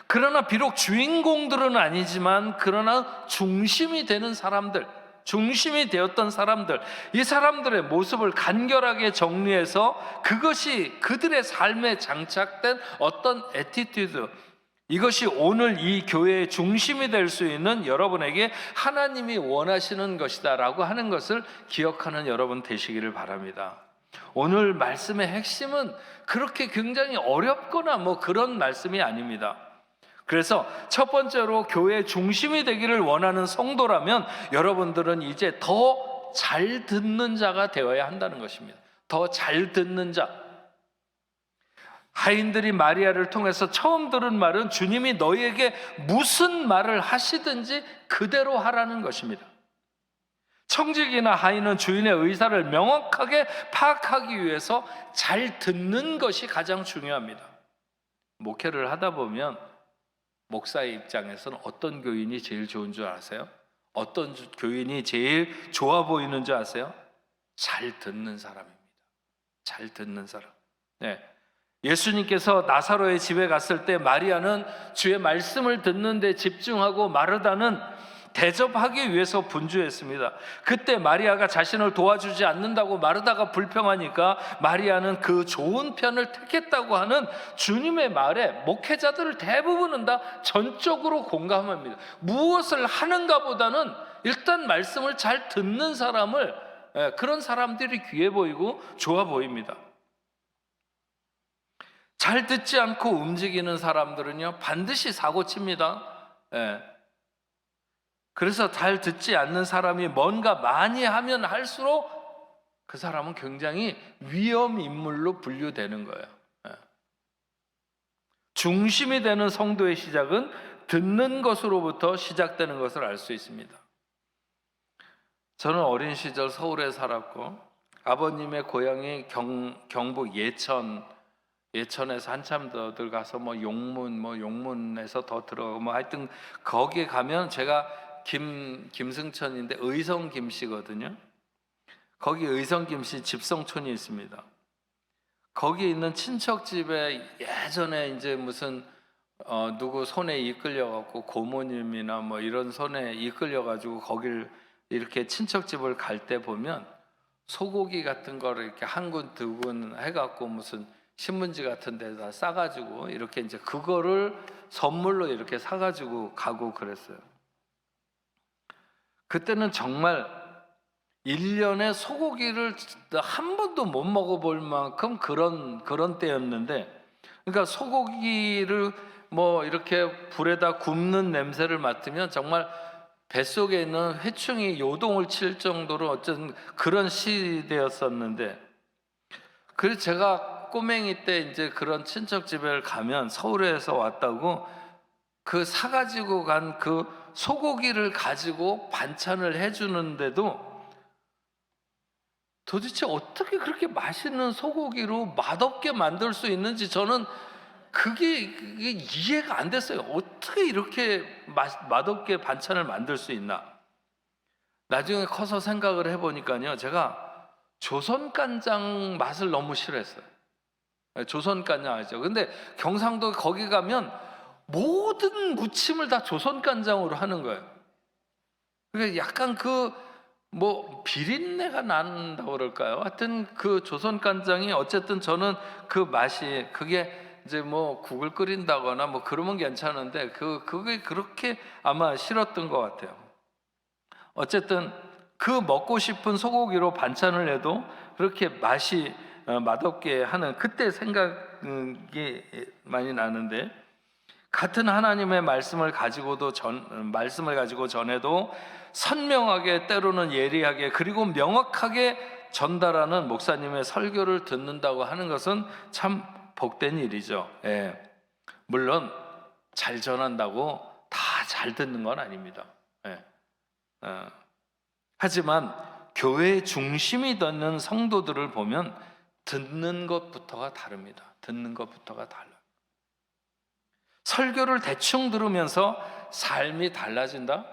그러나 비록 주인공들은 아니지만 그러나 중심이 되는 사람들, 중심이 되었던 사람들, 이 사람들의 모습을 간결하게 정리해서 그것이 그들의 삶에 장착된 어떤 애티튜드, 이것이 오늘 이 교회의 중심이 될 수 있는 여러분에게 하나님이 원하시는 것이다 라고 하는 것을 기억하는 여러분 되시기를 바랍니다. 오늘 말씀의 핵심은 그렇게 굉장히 어렵거나 뭐 그런 말씀이 아닙니다. 그래서 첫 번째로 교회의 중심이 되기를 원하는 성도라면 여러분들은 이제 더 잘 듣는 자가 되어야 한다는 것입니다. 더 잘 듣는 자. 하인들이 마리아를 통해서 처음 들은 말은 주님이 너희에게 무슨 말을 하시든지 그대로 하라는 것입니다. 청직이나 하인은 주인의 의사를 명확하게 파악하기 위해서 잘 듣는 것이 가장 중요합니다. 목회를 하다 보면 목사의 입장에서는 어떤 교인이 제일 좋은 줄 아세요? 어떤 교인이 제일 좋아 보이는 줄 아세요? 잘 듣는 사람입니다. 잘 듣는 사람. 네. 예수님께서 나사로의 집에 갔을 때 마리아는 주의 말씀을 듣는 데 집중하고 마르다는 대접하기 위해서 분주했습니다. 그때 마리아가 자신을 도와주지 않는다고 마르다가 불평하니까 마리아는 그 좋은 편을 택했다고 하는 주님의 말에 목회자들 대부분은 다 전적으로 공감합니다. 무엇을 하는가 보다는 일단 말씀을 잘 듣는 사람을, 그런 사람들이 귀해 보이고 좋아 보입니다. 잘 듣지 않고 움직이는 사람들은요 반드시 사고 칩니다. 그래서 잘 듣지 않는 사람이 뭔가 많이 하면 할수록 그 사람은 굉장히 위험 인물로 분류되는 거예요. 중심이 되는 성도의 시작은 듣는 것으로부터 시작되는 것을 알 수 있습니다. 저는 어린 시절 서울에 살았고 아버님의 고향이 경북 예천에서 한참 더 들어가서 용문에서 더 들어가고 하여튼 거기에 가면 제가 김승천인데 의성 김씨거든요. 거기 의성 김씨 집성촌이 있습니다. 거기 있는 친척 집에 예전에 이제 무슨 누구 손에 이끌려갖고 고모님이나 뭐 이런 손에 이끌려가지고 거길 이렇게 친척 집을 갈 때 보면 소고기 같은 거를 이렇게 한 군 두 군 해갖고 무슨 신문지 같은 데다 싸가지고 이렇게 이제 그거를 선물로 이렇게 사가지고 가고 그랬어요. 그때는 정말 1년에 소고기를 한 번도 못 먹어볼 만큼 그런 때였는데, 그러니까 소고기를 뭐 이렇게 불에다 굽는 냄새를 맡으면 정말 뱃속에 있는 회충이 요동을 칠 정도로 어쩐 그런 시대였었는데, 그래서 제가 꼬맹이 때 이제 그런 친척 집에 가면 서울에서 왔다고 그 사가지고 간 그 소고기를 가지고 반찬을 해주는데도 도대체 어떻게 그렇게 맛있는 소고기로 맛없게 만들 수 있는지 저는 그게 이해가 안 됐어요. 어떻게 이렇게 맛없게 반찬을 만들 수 있나. 나중에 커서 생각을 해보니까요, 제가 조선간장 맛을 너무 싫어했어요. 조선간장 알죠? 근데 경상도 거기 가면 모든 무침을 다 조선간장으로 하는 거예요. 그러니까 약간 비린내가 난다고 그럴까요? 하여튼 그 조선간장이 어쨌든 저는 그 맛이 그게 이제 뭐 국을 끓인다거나 뭐 그러면 괜찮은데 그게 그렇게 아마 싫었던 것 같아요. 어쨌든 그 먹고 싶은 소고기로 반찬을 해도 그렇게 맛이 맛없게 하는 그때 생각이 많이 나는데, 같은 하나님의 말씀을 가지고 전해도 선명하게 때로는 예리하게 그리고 명확하게 전달하는 목사님의 설교를 듣는다고 하는 것은 참 복된 일이죠. 물론 잘 전한다고 다 잘 듣는 건 아닙니다. 하지만 교회의 중심이 되는 성도들을 보면 듣는 것부터가 다릅니다. 듣는 것부터가 달라요. 설교를 대충 들으면서 삶이 달라진다?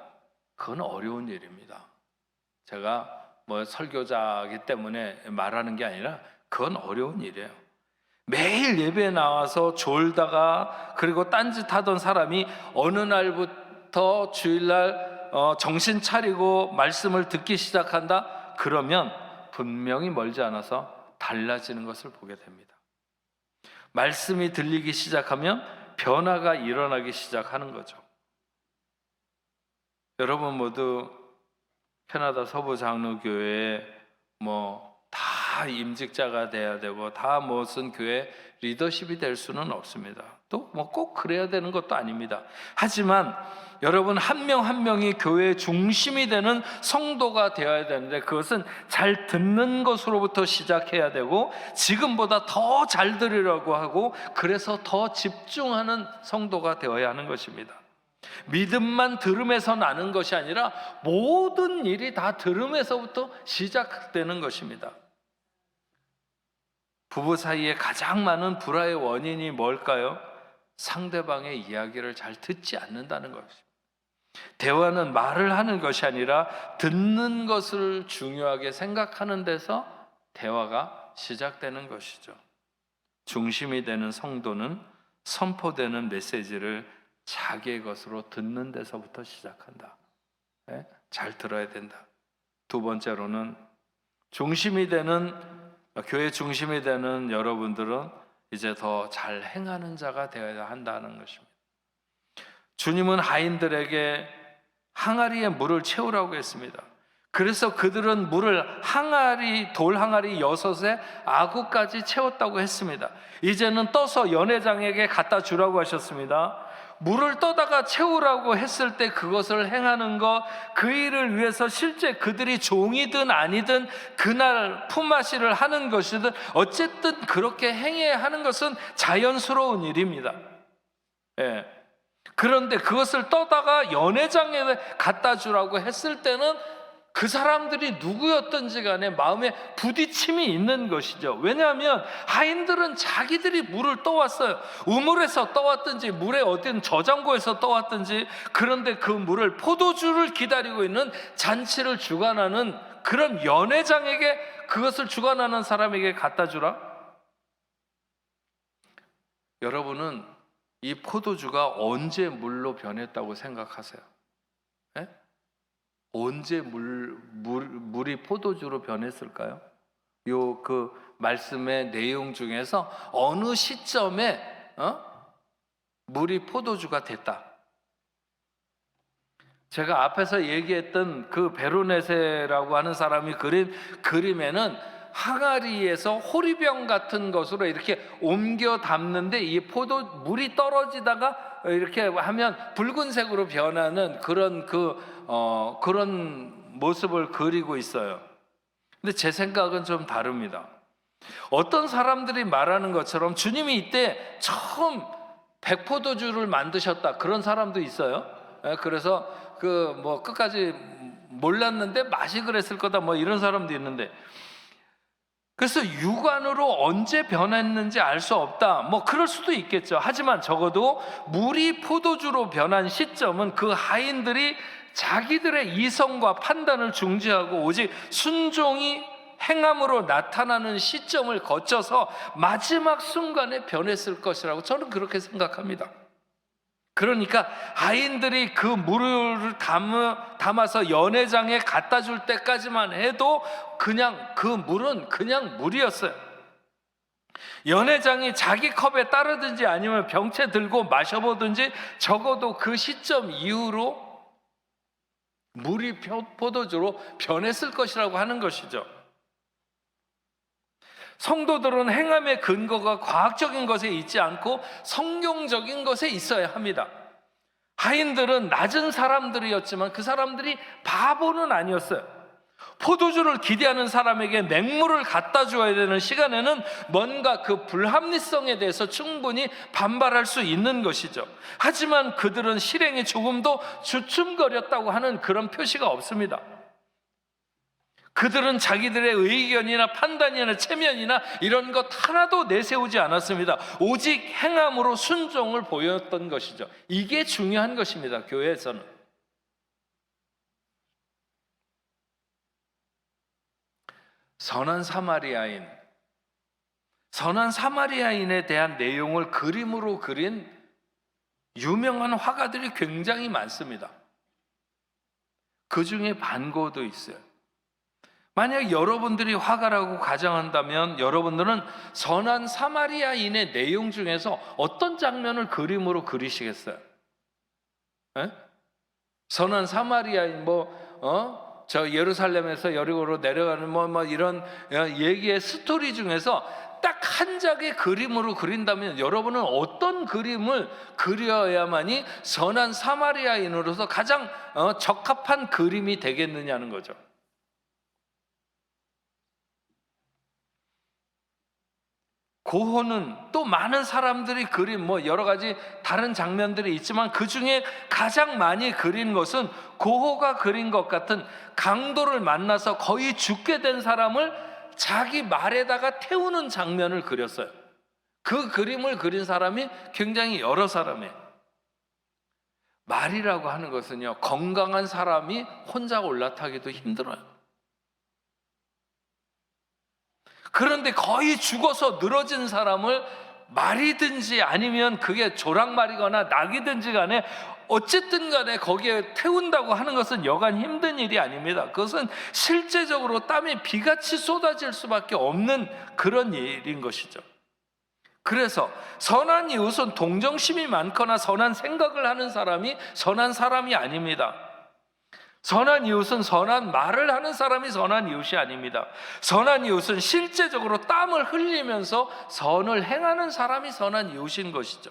그건 어려운 일입니다. 제가 뭐 설교자이기 때문에 말하는 게 아니라 그건 어려운 일이에요. 매일 예배에 나와서 졸다가 그리고 딴짓하던 사람이 어느 날부터 주일날 정신 차리고 말씀을 듣기 시작한다? 그러면 분명히 멀지 않아서 달라지는 것을 보게 됩니다. 말씀이 들리기 시작하면 변화가 일어나기 시작하는 거죠. 여러분 모두 캐나다 서부 장로교회에 다 임직자가 돼야 되고 다 무슨 교회 리더십이 될 수는 없습니다. 또 꼭 그래야 되는 것도 아닙니다. 하지만 여러분 한 명 한 명이 교회의 중심이 되는 성도가 되어야 되는데, 그것은 잘 듣는 것으로부터 시작해야 되고 지금보다 더 잘 들으려고 하고 그래서 더 집중하는 성도가 되어야 하는 것입니다. 믿음만 들음에서 나는 것이 아니라 모든 일이 다 들음에서부터 시작되는 것입니다. 부부 사이에 가장 많은 불화의 원인이 뭘까요? 상대방의 이야기를 잘 듣지 않는다는 것입니다. 대화는 말을 하는 것이 아니라 듣는 것을 중요하게 생각하는 데서 대화가 시작되는 것이죠. 중심이 되는 성도는 선포되는 메시지를 자기의 것으로 듣는 데서부터 시작한다. 잘 들어야 된다. 두 번째로는 중심이 되는, 교회 중심이 되는 여러분들은 이제 더 잘 행하는 자가 되어야 한다는 것입니다. 주님은 하인들에게 항아리에 물을 채우라고 했습니다. 그래서 그들은 물을 돌 항아리 6에 아구까지 채웠다고 했습니다. 이제는 떠서 연회장에게 갖다 주라고 하셨습니다. 물을 떠다가 채우라고 했을 때 그것을 행하는 것, 그 일을 위해서 실제 그들이 종이든 아니든 그날 품앗이를 하는 것이든 어쨌든 그렇게 행해야 하는 것은 자연스러운 일입니다. 그런데 그것을 떠다가 연회장에 갖다 주라고 했을 때는 그 사람들이 누구였든지 간에 마음에 부딪힘이 있는 것이죠. 왜냐하면 하인들은 자기들이 물을 떠왔어요. 우물에서 떠왔든지 물에 어딘 저장고에서 떠왔든지, 그런데 그 물을 포도주를 기다리고 있는 잔치를 주관하는 그런 연회장에게, 그것을 주관하는 사람에게 갖다 주라? 여러분은 이 포도주가 언제 물로 변했다고 생각하세요? 언제 물이 포도주로 변했을까요? 그 말씀의 내용 중에서 어느 시점에 물이 포도주가 됐다. 제가 앞에서 얘기했던 그 베로네세라고 하는 사람이 그린 그림에는 항아리에서 호리병 같은 것으로 이렇게 옮겨 담는데 이 물이 떨어지다가 이렇게 하면 붉은색으로 변하는 그런 그런 모습을 그리고 있어요. 근데 제 생각은 좀 다릅니다. 어떤 사람들이 말하는 것처럼 주님이 이때 처음 백포도주를 만드셨다, 그런 사람도 있어요. 그래서 끝까지 몰랐는데 맛이 그랬을 거다, 이런 사람도 있는데, 그래서 육안으로 언제 변했는지 알 수 없다, 그럴 수도 있겠죠. 하지만 적어도 물이 포도주로 변한 시점은 그 하인들이 자기들의 이성과 판단을 중지하고 오직 순종이 행함으로 나타나는 시점을 거쳐서 마지막 순간에 변했을 것이라고 저는 그렇게 생각합니다. 그러니까 하인들이 그 물을 담아서 연회장에 갖다 줄 때까지만 해도 그냥 그 물은 그냥 물이었어요. 연회장이 자기 컵에 따르든지 아니면 병채 들고 마셔보든지 적어도 그 시점 이후로 물이 포도주로 변했을 것이라고 하는 것이죠. 성도들은 행함의 근거가 과학적인 것에 있지 않고 성경적인 것에 있어야 합니다. 하인들은 낮은 사람들이었지만 그 사람들이 바보는 아니었어요. 포도주를 기대하는 사람에게 맹물을 갖다 줘야 되는 시간에는 뭔가 그 불합리성에 대해서 충분히 반발할 수 있는 것이죠. 하지만 그들은 실행에 조금도 주춤거렸다고 하는 그런 표시가 없습니다. 그들은 자기들의 의견이나 판단이나 체면이나 이런 것 하나도 내세우지 않았습니다. 오직 행함으로 순종을 보였던 것이죠. 이게 중요한 것입니다, 교회에서는. 선한 사마리아인에 대한 내용을 그림으로 그린 유명한 화가들이 굉장히 많습니다. 그 중에 반 고도 있어요. 만약 여러분들이 화가라고 가정한다면 여러분들은 선한 사마리아인의 내용 중에서 어떤 장면을 그림으로 그리시겠어요? 선한 사마리아인 저 예루살렘에서 여리고로 내려가는 이런 얘기의 스토리 중에서 딱 한 장의 그림으로 그린다면 여러분은 어떤 그림을 그려야만이 선한 사마리아인으로서 가장 적합한 그림이 되겠느냐는 거죠. 고호는 또 많은 사람들이 그린 여러 가지 다른 장면들이 있지만 그 중에 가장 많이 그린 것은 고호가 그린 것 같은 강도를 만나서 거의 죽게 된 사람을 자기 말에다가 태우는 장면을 그렸어요. 그 그림을 그린 사람이 굉장히 여러 사람이에요. 말이라고 하는 것은요, 건강한 사람이 혼자 올라타기도 힘들어요. 그런데 거의 죽어서 늘어진 사람을 말이든지 아니면 그게 조랑말이거나 낙이든지 간에 어쨌든 간에 거기에 태운다고 하는 것은 여간 힘든 일이 아닙니다. 그것은 실제적으로 땀이 비같이 쏟아질 수밖에 없는 그런 일인 것이죠. 그래서 선한 이웃은 동정심이 많거나 선한 생각을 하는 사람이 선한 사람이 아닙니다. 선한 이웃은 선한 말을 하는 사람이 선한 이웃이 아닙니다. 선한 이웃은 실제적으로 땀을 흘리면서 선을 행하는 사람이 선한 이웃인 것이죠.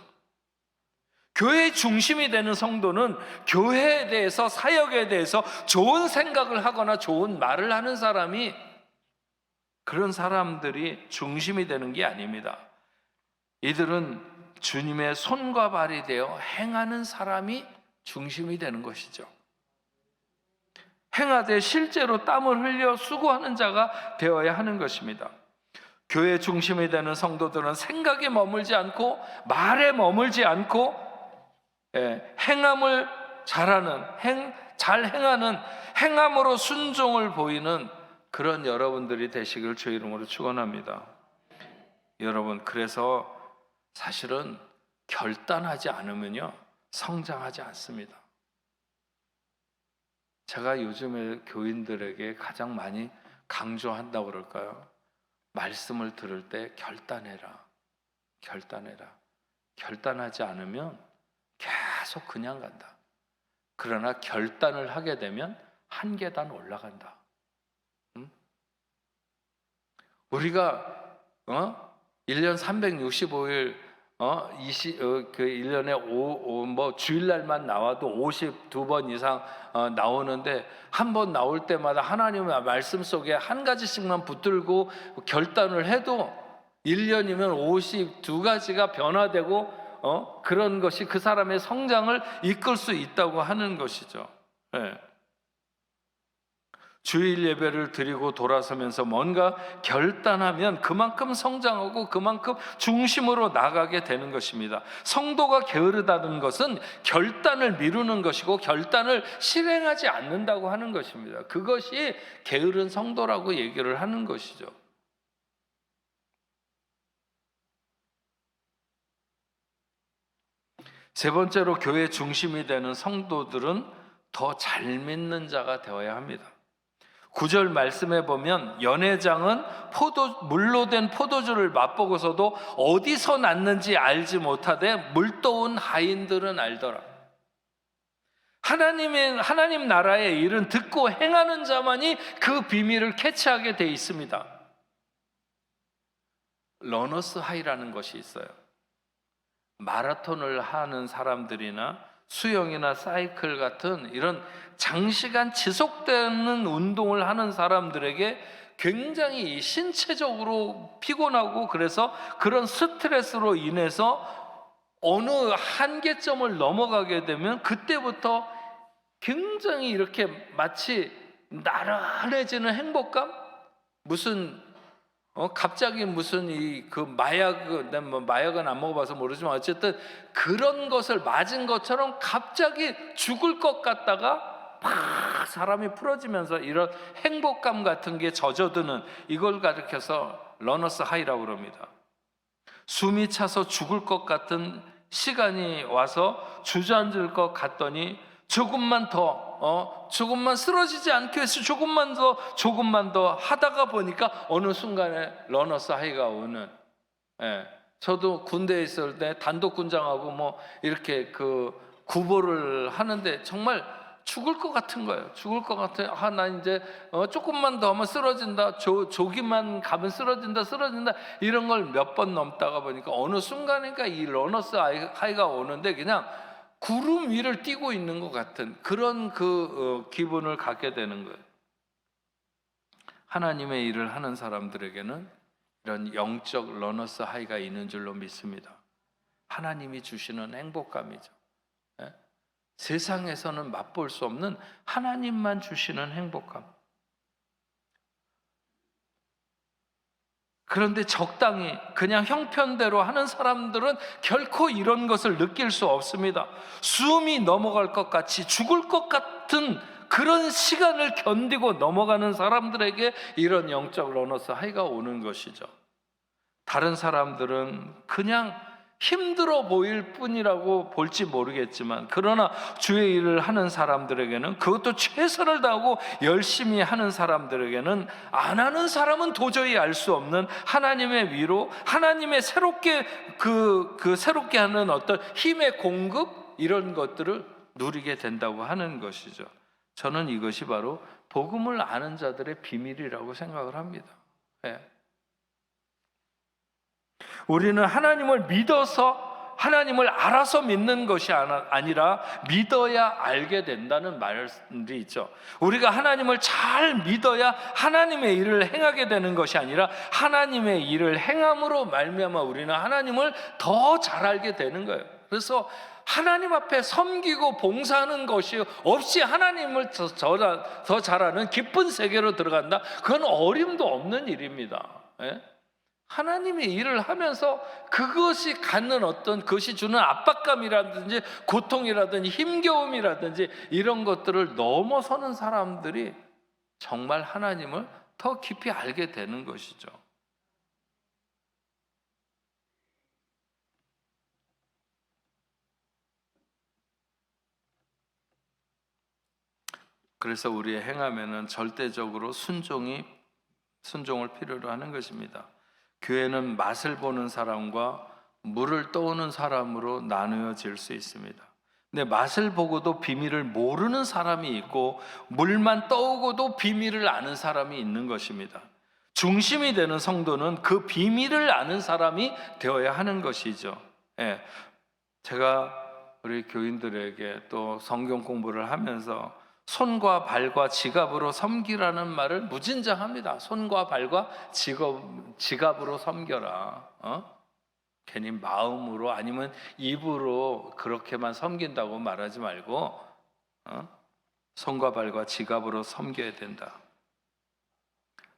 교회의 중심이 되는 성도는 교회에 대해서, 사역에 대해서 좋은 생각을 하거나 좋은 말을 하는 사람이, 그런 사람들이 중심이 되는 게 아닙니다. 이들은 주님의 손과 발이 되어 행하는 사람이 중심이 되는 것이죠. 행하되 실제로 땀을 흘려 수고하는 자가 되어야 하는 것입니다. 교회 중심이 되는 성도들은 생각에 머물지 않고 말에 머물지 않고 행함을 잘하는, 잘 행하는, 행함으로 순종을 보이는 그런 여러분들이 되시길 주의 이름으로 축원합니다. 여러분, 그래서 사실은 결단하지 않으면요 성장하지 않습니다. 제가 요즘에 교인들에게 가장 많이 강조한다고 그럴까요? 말씀을 들을 때 결단해라. 결단하지 않으면 계속 그냥 간다. 그러나 결단을 하게 되면 한 계단 올라간다. 우리가 1년 365일 그 1년에 주일날만 나와도 52번 이상 나오는데, 한 번 나올 때마다 하나님의 말씀 속에 한 가지씩만 붙들고 결단을 해도 1년이면 52가지가 변화되고 그런 것이 그 사람의 성장을 이끌 수 있다고 하는 것이죠. 주일 예배를 드리고 돌아서면서 뭔가 결단하면 그만큼 성장하고 그만큼 중심으로 나가게 되는 것입니다. 성도가 게으르다는 것은 결단을 미루는 것이고 결단을 실행하지 않는다고 하는 것입니다. 그것이 게으른 성도라고 얘기를 하는 것이죠. 세 번째로 교회 중심이 되는 성도들은 더 잘 믿는 자가 되어야 합니다. 9절 말씀에 보면 연회장은 물로 된 포도주를 맛보고서도 어디서 났는지 알지 못하되 물떠온 하인들은 알더라. 하나님 나라의 일은 듣고 행하는 자만이 그 비밀을 캐치하게 돼 있습니다. 러너스 하이라는 것이 있어요. 마라톤을 하는 사람들이나 수영이나 사이클 같은 이런 장시간 지속되는 운동을 하는 사람들에게 굉장히 신체적으로 피곤하고, 그래서 그런 스트레스로 인해서 어느 한계점을 넘어가게 되면 그때부터 굉장히 이렇게 마치 나른해지는 행복감? 갑자기 무슨 마약은 안 먹어봐서 모르지만 어쨌든 그런 것을 맞은 것처럼 갑자기 죽을 것 같다가 막 사람이 풀어지면서 이런 행복감 같은 게 젖어드는, 이걸 가리켜서 러너스 하이라고 그럽니다. 숨이 차서 죽을 것 같은 시간이 와서 주저앉을 것 같더니 조금만 쓰러지지 않기 위해서 조금만 더 하다가 보니까 어느 순간에 러너스 하이가 오는. 저도 군대에 있을 때 단독군장하고 이렇게 그 구보를 하는데 정말 죽을 것 같은 거예요. 죽을 것 같아요. 나 이제 조금만 더 하면 쓰러진다. 조기만 가면 쓰러진다. 이런 걸 몇 번 넘다가 보니까 어느 순간인가 이 러너스 하이가 오는데 그냥 구름 위를 뛰고 있는 것 같은 그런 기분을 갖게 되는 거예요. 하나님의 일을 하는 사람들에게는 이런 영적 러너스 하이가 있는 줄로 믿습니다. 하나님이 주시는 행복감이죠. 세상에서는 맛볼 수 없는 하나님만 주시는 행복감. 그런데 적당히 그냥 형편대로 하는 사람들은 결코 이런 것을 느낄 수 없습니다. 숨이 넘어갈 것 같이 죽을 것 같은 그런 시간을 견디고 넘어가는 사람들에게 이런 영적 러너스 하이가 오는 것이죠. 다른 사람들은 그냥 힘들어 보일 뿐이라고 볼지 모르겠지만, 그러나 주의 일을 하는 사람들에게는, 그것도 최선을 다하고 열심히 하는 사람들에게는, 안 하는 사람은 도저히 알 수 없는 하나님의 위로, 하나님의 새롭게 새롭게 하는 어떤 힘의 공급, 이런 것들을 누리게 된다고 하는 것이죠. 저는 이것이 바로 복음을 아는 자들의 비밀이라고 생각을 합니다. 예. 우리는 하나님을 믿어서, 하나님을 알아서 믿는 것이 아니라 믿어야 알게 된다는 말이 있죠. 우리가 하나님을 잘 믿어야 하나님의 일을 행하게 되는 것이 아니라 하나님의 일을 행함으로 말미암아 우리는 하나님을 더 잘 알게 되는 거예요. 그래서 하나님 앞에 섬기고 봉사하는 것이 없이 하나님을 더 잘하는 깊은 세계로 들어간다, 그건 어림도 없는 일입니다. 예? 하나님의 일을 하면서 그것이 갖는 어떤, 그것이 주는 압박감이라든지 고통이라든지 힘겨움이라든지 이런 것들을 넘어서는 사람들이 정말 하나님을 더 깊이 알게 되는 것이죠. 그래서 우리의 행함에는 절대적으로 순종을 필요로 하는 것입니다. 교회는 맛을 보는 사람과 물을 떠오는 사람으로 나누어질 수 있습니다. 근데 맛을 보고도 비밀을 모르는 사람이 있고, 물만 떠오고도 비밀을 아는 사람이 있는 것입니다. 중심이 되는 성도는 그 비밀을 아는 사람이 되어야 하는 것이죠. 예. 제가 우리 교인들에게 또 성경 공부를 하면서 손과 발과 지갑으로 섬기라는 말을 무진장합니다. 손과 발과 지갑으로 섬겨라. 괜히 마음으로 아니면 입으로 그렇게만 섬긴다고 말하지 말고 손과 발과 지갑으로 섬겨야 된다.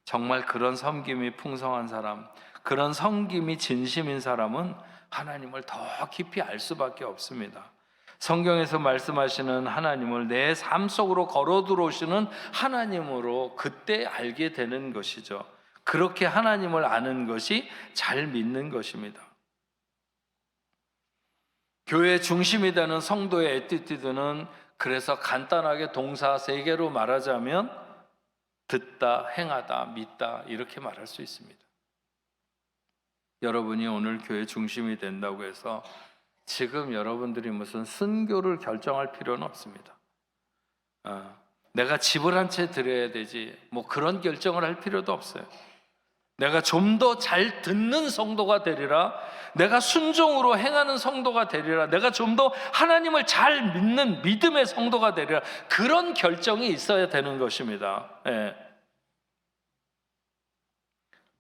정말 그런 섬김이 풍성한 사람, 그런 섬김이 진심인 사람은 하나님을 더 깊이 알 수밖에 없습니다. 성경에서 말씀하시는 하나님을 내 삶 속으로 걸어 들어오시는 하나님으로 그때 알게 되는 것이죠. 그렇게 하나님을 아는 것이 잘 믿는 것입니다. 교회의 중심이 되는 성도의 애티튜드는 그래서 간단하게 동사 3개로 말하자면 듣다, 행하다, 믿다, 이렇게 말할 수 있습니다. 여러분이 오늘 교회 중심이 된다고 해서 지금 여러분들이 무슨 순교를 결정할 필요는 없습니다. 내가 집을 한 채 드려야 되지, 뭐 그런 결정을 할 필요도 없어요. 내가 좀 더 잘 듣는 성도가 되리라, 내가 순종으로 행하는 성도가 되리라, 내가 좀 더 하나님을 잘 믿는 믿음의 성도가 되리라, 그런 결정이 있어야 되는 것입니다. 예.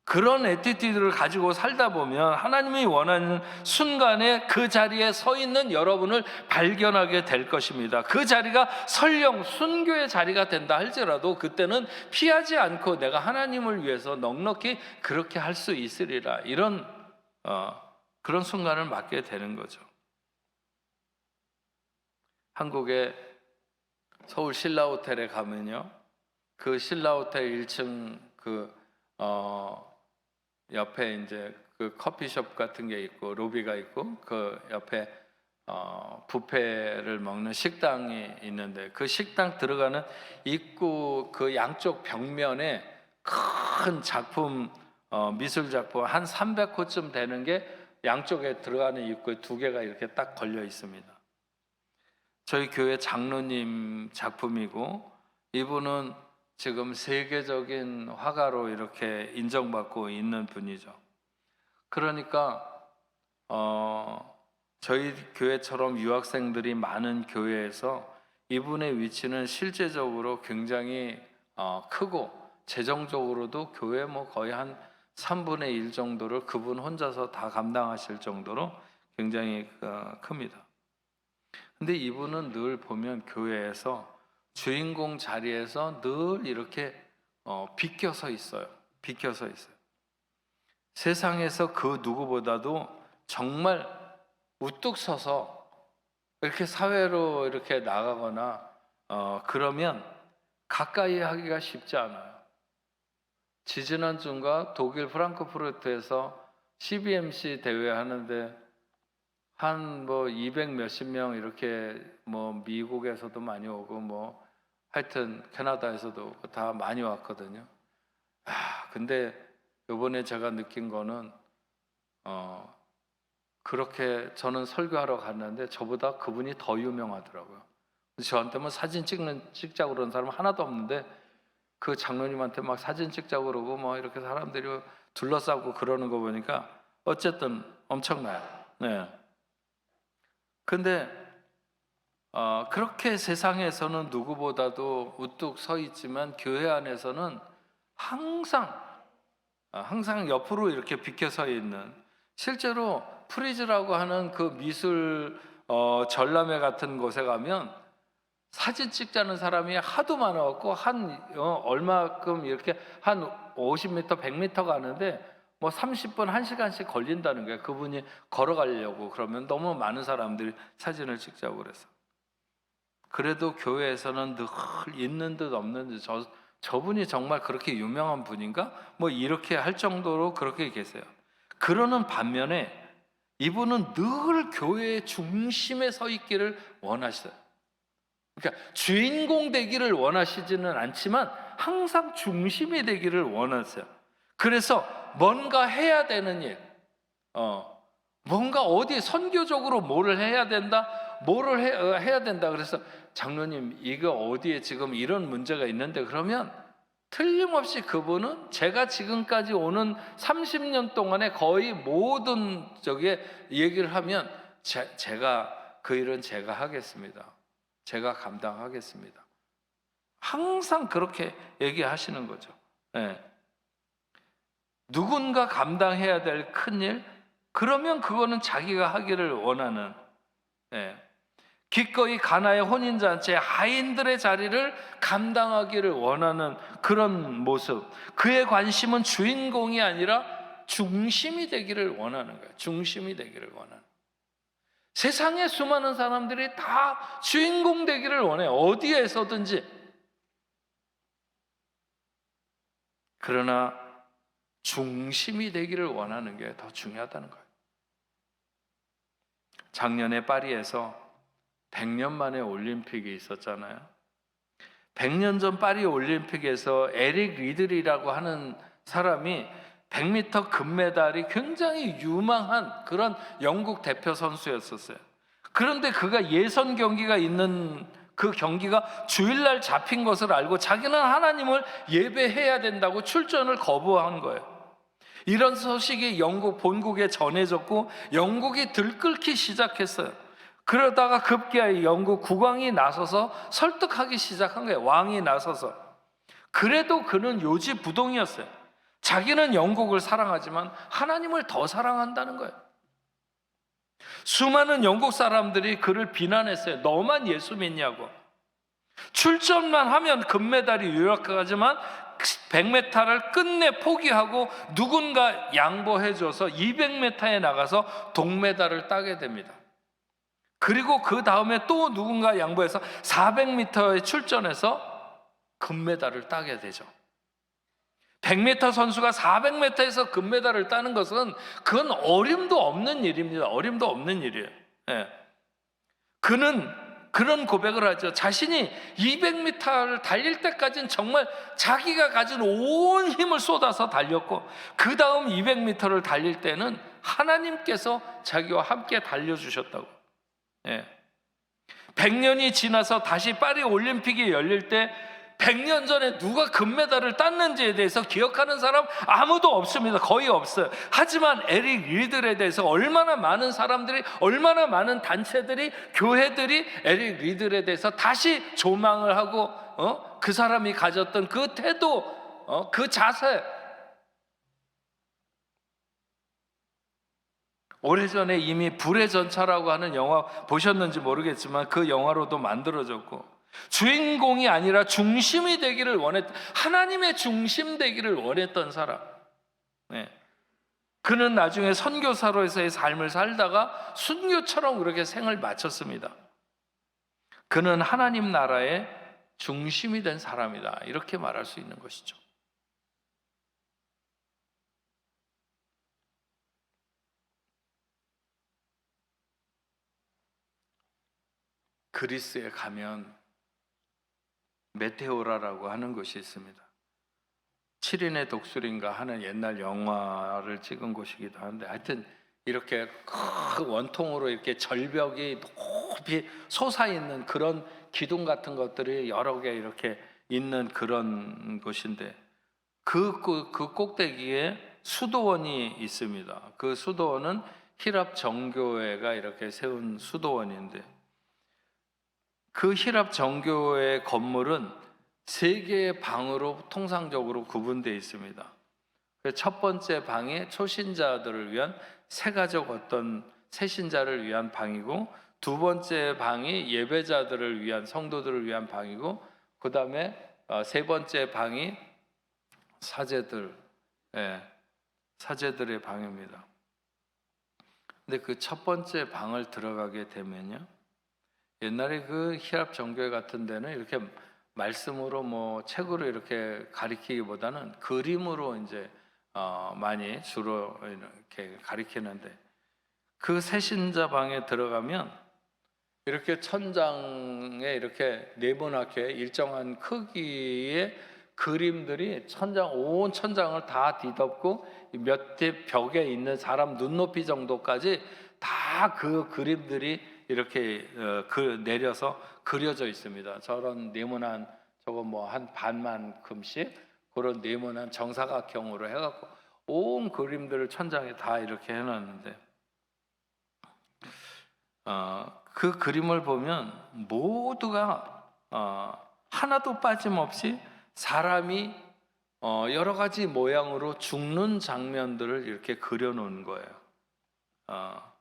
그런 애티튜드를 가지고 살다 보면 하나님이 원하는 순간에 그 자리에 서 있는 여러분을 발견하게 될 것입니다. 그 자리가 설령 순교의 자리가 된다 할지라도 그때는 피하지 않고 내가 하나님을 위해서 넉넉히 그렇게 할 수 있으리라, 이런 그런 순간을 맞게 되는 거죠. 한국의 서울 신라호텔에 가면요, 그 신라호텔 1층 옆에 이제 그 커피숍 같은 게 있고 로비가 있고, 그 옆에 뷔페를 먹는 식당이 있는데, 그 식당 들어가는 입구 그 양쪽 벽면에 큰 작품, 미술 작품 한 300호쯤 되는 게 양쪽에 들어가는 입구에 2개가 이렇게 딱 걸려 있습니다. 저희 교회 장로님 작품이고, 이분은 지금 세계적인 화가로 이렇게 인정받고 있는 분이죠. 그러니까 저희 교회처럼 유학생들이 많은 교회에서 이분의 위치는 실제적으로 굉장히 크고, 재정적으로도 교회 뭐 거의 한 3분의 1 정도를 그분 혼자서 다 감당하실 정도로 굉장히 큽니다. 근데 이분은 늘 보면 교회에서 주인공 자리에서 늘 이렇게 비껴서 있어요. 비껴서 있어요. 세상에서 그 누구보다도 정말 우뚝 서서 이렇게 사회로 이렇게 나가거나 그러면 가까이 하기가 쉽지 않아요. 지지난주인가 독일 프랑크푸르트에서 CBMC 대회 하는데 한 뭐 200 몇십 명 이렇게 뭐 미국에서도 많이 오고 뭐 하여튼 캐나다에서도 다 많이 왔거든요. 근데 이번에 제가 느낀 거는 그렇게 저는 설교하러 갔는데 저보다 그분이 더 유명하더라고요. 저한테 뭐 사진 찍자고 그러는 사람 하나도 없는데 그 장로님한테 막 사진 찍자고 그러고 뭐 이렇게 사람들이 둘러싸고 그러는 거 보니까 어쨌든 엄청나요. 네. 근데 그렇게 세상에서는 누구보다도 우뚝 서 있지만 교회 안에서는 항상 옆으로 이렇게 비켜 서 있는, 실제로 프리즈라고 하는 그 미술 전람회 같은 곳에 가면 사진 찍자는 사람이 하도 많아갖고 얼마큼 이렇게 한 50m, 100m 가는데 뭐 30분, 1시간씩 걸린다는 거예요. 그분이 걸어가려고 그러면 너무 많은 사람들이 사진을 찍자고 그래서. 그래도 교회에서는 늘 있는 듯 없는 듯 저분이 정말 그렇게 유명한 분인가? 뭐 이렇게 할 정도로 그렇게 계세요. 그러는 반면에 이분은 늘 교회의 중심에 서 있기를 원하시어요. 그러니까 주인공 되기를 원하시지는 않지만 항상 중심이 되기를 원하세요. 그래서 뭔가 해야 되는 일, 뭔가 어디 선교적으로 뭐를 해야 된다, 해야 된다. 그래서 장로님 이거 어디에 지금 이런 문제가 있는데, 그러면 틀림없이 그분은 제가 지금까지 오는 30년 동안에 거의 모든 얘기를 하면 제가 그 일은 제가 하겠습니다. 제가 감당하겠습니다. 항상 그렇게 얘기하시는 거죠. 네. 누군가 감당해야 될 큰일, 그러면 그거는 자기가 하기를 원하는, 기꺼이 가나의 혼인잔치에 하인들의 자리를 감당하기를 원하는 그런 모습. 그의 관심은 주인공이 아니라 중심이 되기를 원하는 거예요. 중심이 되기를 원하는. 세상에 수많은 사람들이 다 주인공 되기를 원해요. 어디에서든지. 그러나 중심이 되기를 원하는 게 더 중요하다는 거예요. 작년에 파리에서 100년 만에 올림픽이 있었잖아요. 100년 전 파리 올림픽에서 에릭 리들이라고 하는 사람이 100m 금메달이 굉장히 유망한 그런 영국 대표 선수였었어요. 그런데 그가 예선 경기가 있는 그 경기가 주일날 잡힌 것을 알고 자기는 하나님을 예배해야 된다고 출전을 거부한 거예요. 이런 소식이 영국 본국에 전해졌고 영국이 들끓기 시작했어요. 그러다가 급기야 영국 국왕이 나서서 설득하기 시작한 거예요. 왕이 나서서. 그래도 그는 요지부동이었어요. 자기는 영국을 사랑하지만 하나님을 더 사랑한다는 거예요. 수많은 영국 사람들이 그를 비난했어요. 너만 예수 믿냐고. 출전만 하면 금메달이 유력하지만 100m를 끝내 포기하고 누군가 양보해줘서 200m에 나가서 동메달을 따게 됩니다. 그리고 그 다음에 또 누군가 양보해서 400m에 출전해서 금메달을 따게 되죠. 100m 선수가 400m에서 금메달을 따는 것은 그건 어림도 없는 일입니다. 어림도 없는 일이에요. 그는 그런 고백을 하죠. 자신이 200m를 달릴 때까지는 정말 자기가 가진 온 힘을 쏟아서 달렸고 그 다음 200m를 달릴 때는 하나님께서 자기와 함께 달려주셨다고. 100년이 지나서 다시 파리 올림픽이 열릴 때 100년 전에 누가 금메달을 땄는지에 대해서 기억하는 사람 아무도 없습니다. 거의 없어요. 하지만 에릭 리들에 대해서 얼마나 많은 사람들이, 얼마나 많은 단체들이, 교회들이 에릭 리들에 대해서 다시 조망을 하고 그 사람이 가졌던 그 태도, 그 자세. 오래전에 이미 불의 전차라고 하는 영화 보셨는지 모르겠지만 그 영화로도 만들어졌고, 주인공이 아니라 중심이 되기를 하나님의 중심 되기를 원했던 사람. 그는 나중에 선교사로서의 삶을 살다가 순교처럼 그렇게 생을 마쳤습니다. 그는 하나님 나라의 중심이 된 사람이다, 이렇게 말할 수 있는 것이죠. 그리스에 가면 메테오라라고 하는 곳이 있습니다. 7인의 독수리인가 하는 옛날 영화를 찍은 곳이기도 한데, 하여튼 이렇게 큰 원통으로 이렇게 절벽이 높이 솟아있는 그런 기둥 같은 것들이 여러 개 이렇게 있는 그런 곳인데, 그 꼭대기에 수도원이 있습니다. 그 수도원은 히랍 정교회가 이렇게 세운 수도원인데, 그 히랍 정교회 건물은 세 개의 방으로 통상적으로 구분되어 있습니다. 첫 번째 방이 초신자들을 위한 세가족 어떤 새신자를 위한 방이고, 두 번째 방이 예배자들을 위한 성도들을 위한 방이고, 그 다음에 세 번째 방이 사제들, 사제들의 방입니다. 근데 그 첫 번째 방을 들어가게 되면요, 옛날에 그 히랍 정교회 같은 데는 이렇게 말씀으로 뭐 책으로 이렇게 가리키기보다는 그림으로 이제 많이 주로 이렇게 가리키는데, 그 새신자 방에 들어가면 이렇게 천장에 이렇게 네모나게 일정한 크기의 그림들이 온 천장을 다 뒤덮고 몇 대 벽에 있는 사람 눈높이 정도까지 다 그 그림들이 이렇게 내려서 그려져 있습니다. 저런 네모난, 저거 뭐 한 반만큼씩 그런 네모난 정사각형으로 해갖고 온 그림들을 천장에 다 이렇게 해놨는데, 그 그림을 보면 모두가 하나도 빠짐없이 사람이 여러 가지 모양으로 죽는 장면들을 이렇게 그려놓은 거예요.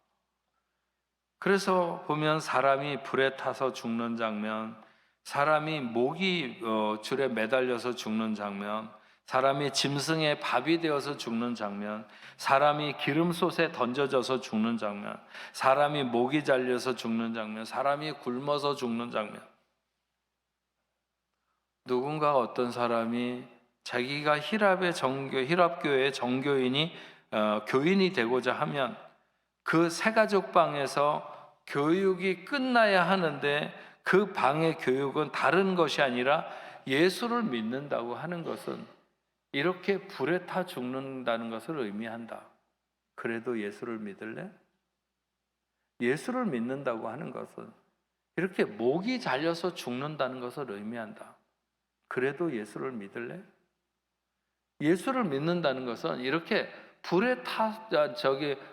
그래서 보면 사람이 불에 타서 죽는 장면, 사람이 모기 줄에 매달려서 죽는 장면, 사람이 짐승의 밥이 되어서 죽는 장면, 사람이 기름솥에 던져져서 죽는 장면, 사람이 목이 잘려서 죽는 장면, 사람이 굶어서 죽는 장면. 누군가 어떤 사람이 자기가 히랍교회의 정교인이 교인이 되고자 하면 그 새가족 방에서 교육이 끝나야 하는데, 그 방의 교육은 다른 것이 아니라 예수를 믿는다고 하는 것은 이렇게 불에 타 죽는다는 것을 의미한다. 그래도 예수를 믿을래? 예수를 믿는다고 하는 것은 이렇게 목이 잘려서 죽는다는 것을 의미한다. 그래도 예수를 믿을래? 예수를 믿는다는 것은 이렇게 불에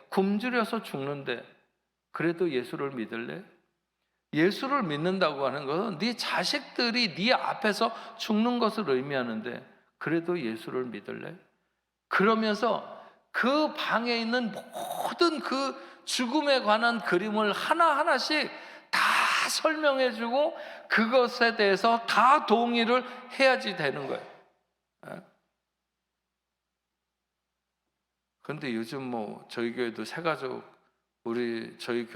굶주려서 죽는데 그래도 예수를 믿을래? 예수를 믿는다고 하는 것은 네 자식들이 네 앞에서 죽는 것을 의미하는데 그래도 예수를 믿을래? 그러면서 그 방에 있는 모든 그 죽음에 관한 그림을 하나하나씩 다 설명해주고 그것에 대해서 다 동의를 해야지 되는 거예요. 그런데 요즘 뭐 저희 교회도 새가족, 저희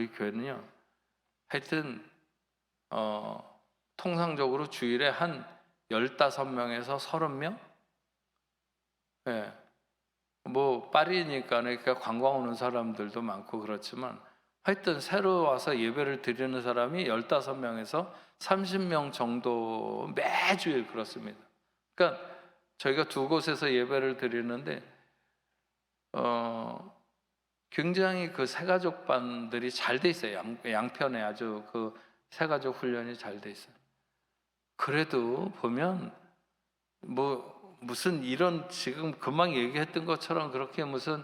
교회는요, 하여튼 통상적으로 주일에 한 15명에서 30명? 뭐 파리니까 그러니까 관광 오는 사람들도 많고 그렇지만, 하여튼 새로 와서 예배를 드리는 사람이 15명에서 30명 정도 매주일 그렇습니다. 그러니까 저희가 두 곳에서 예배를 드리는데 굉장히 그 새가족반들이 잘 돼 있어요. 양편에 아주 그 새가족 훈련이 잘 돼 있어요. 그래도 보면 뭐 무슨 이런 지금 금방 얘기했던 것처럼 그렇게 무슨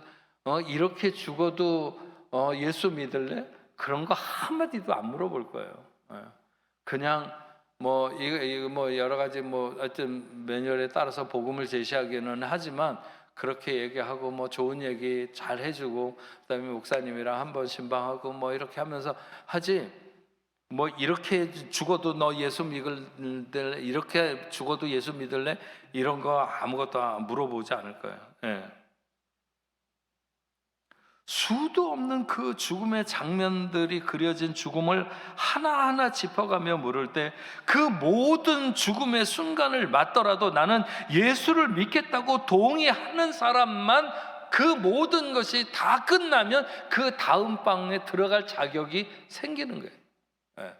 이렇게 죽어도 예수 믿을래? 그런 거 한마디도 안 물어볼 거예요. 그냥 뭐 이거 뭐 여러 가지 뭐 하여튼 매뉴얼에 따라서 복음을 제시하기는 하지만 그렇게 얘기하고 뭐 좋은 얘기 잘 해주고 그다음에 목사님이랑 한번 신방하고 뭐 이렇게 하면서 하지, 뭐 이렇게 죽어도 너 예수 믿을래? 이렇게 죽어도 예수 믿을래? 이런 거 아무것도 물어보지 않을 거예요. 수도 없는 그 죽음의 장면들이 그려진 죽음을 하나하나 짚어가며 물을 때 그 모든 죽음의 순간을 맞더라도 나는 예수를 믿겠다고 동의하는 사람만 그 모든 것이 다 끝나면 그 다음 방에 들어갈 자격이 생기는 거예요. 예.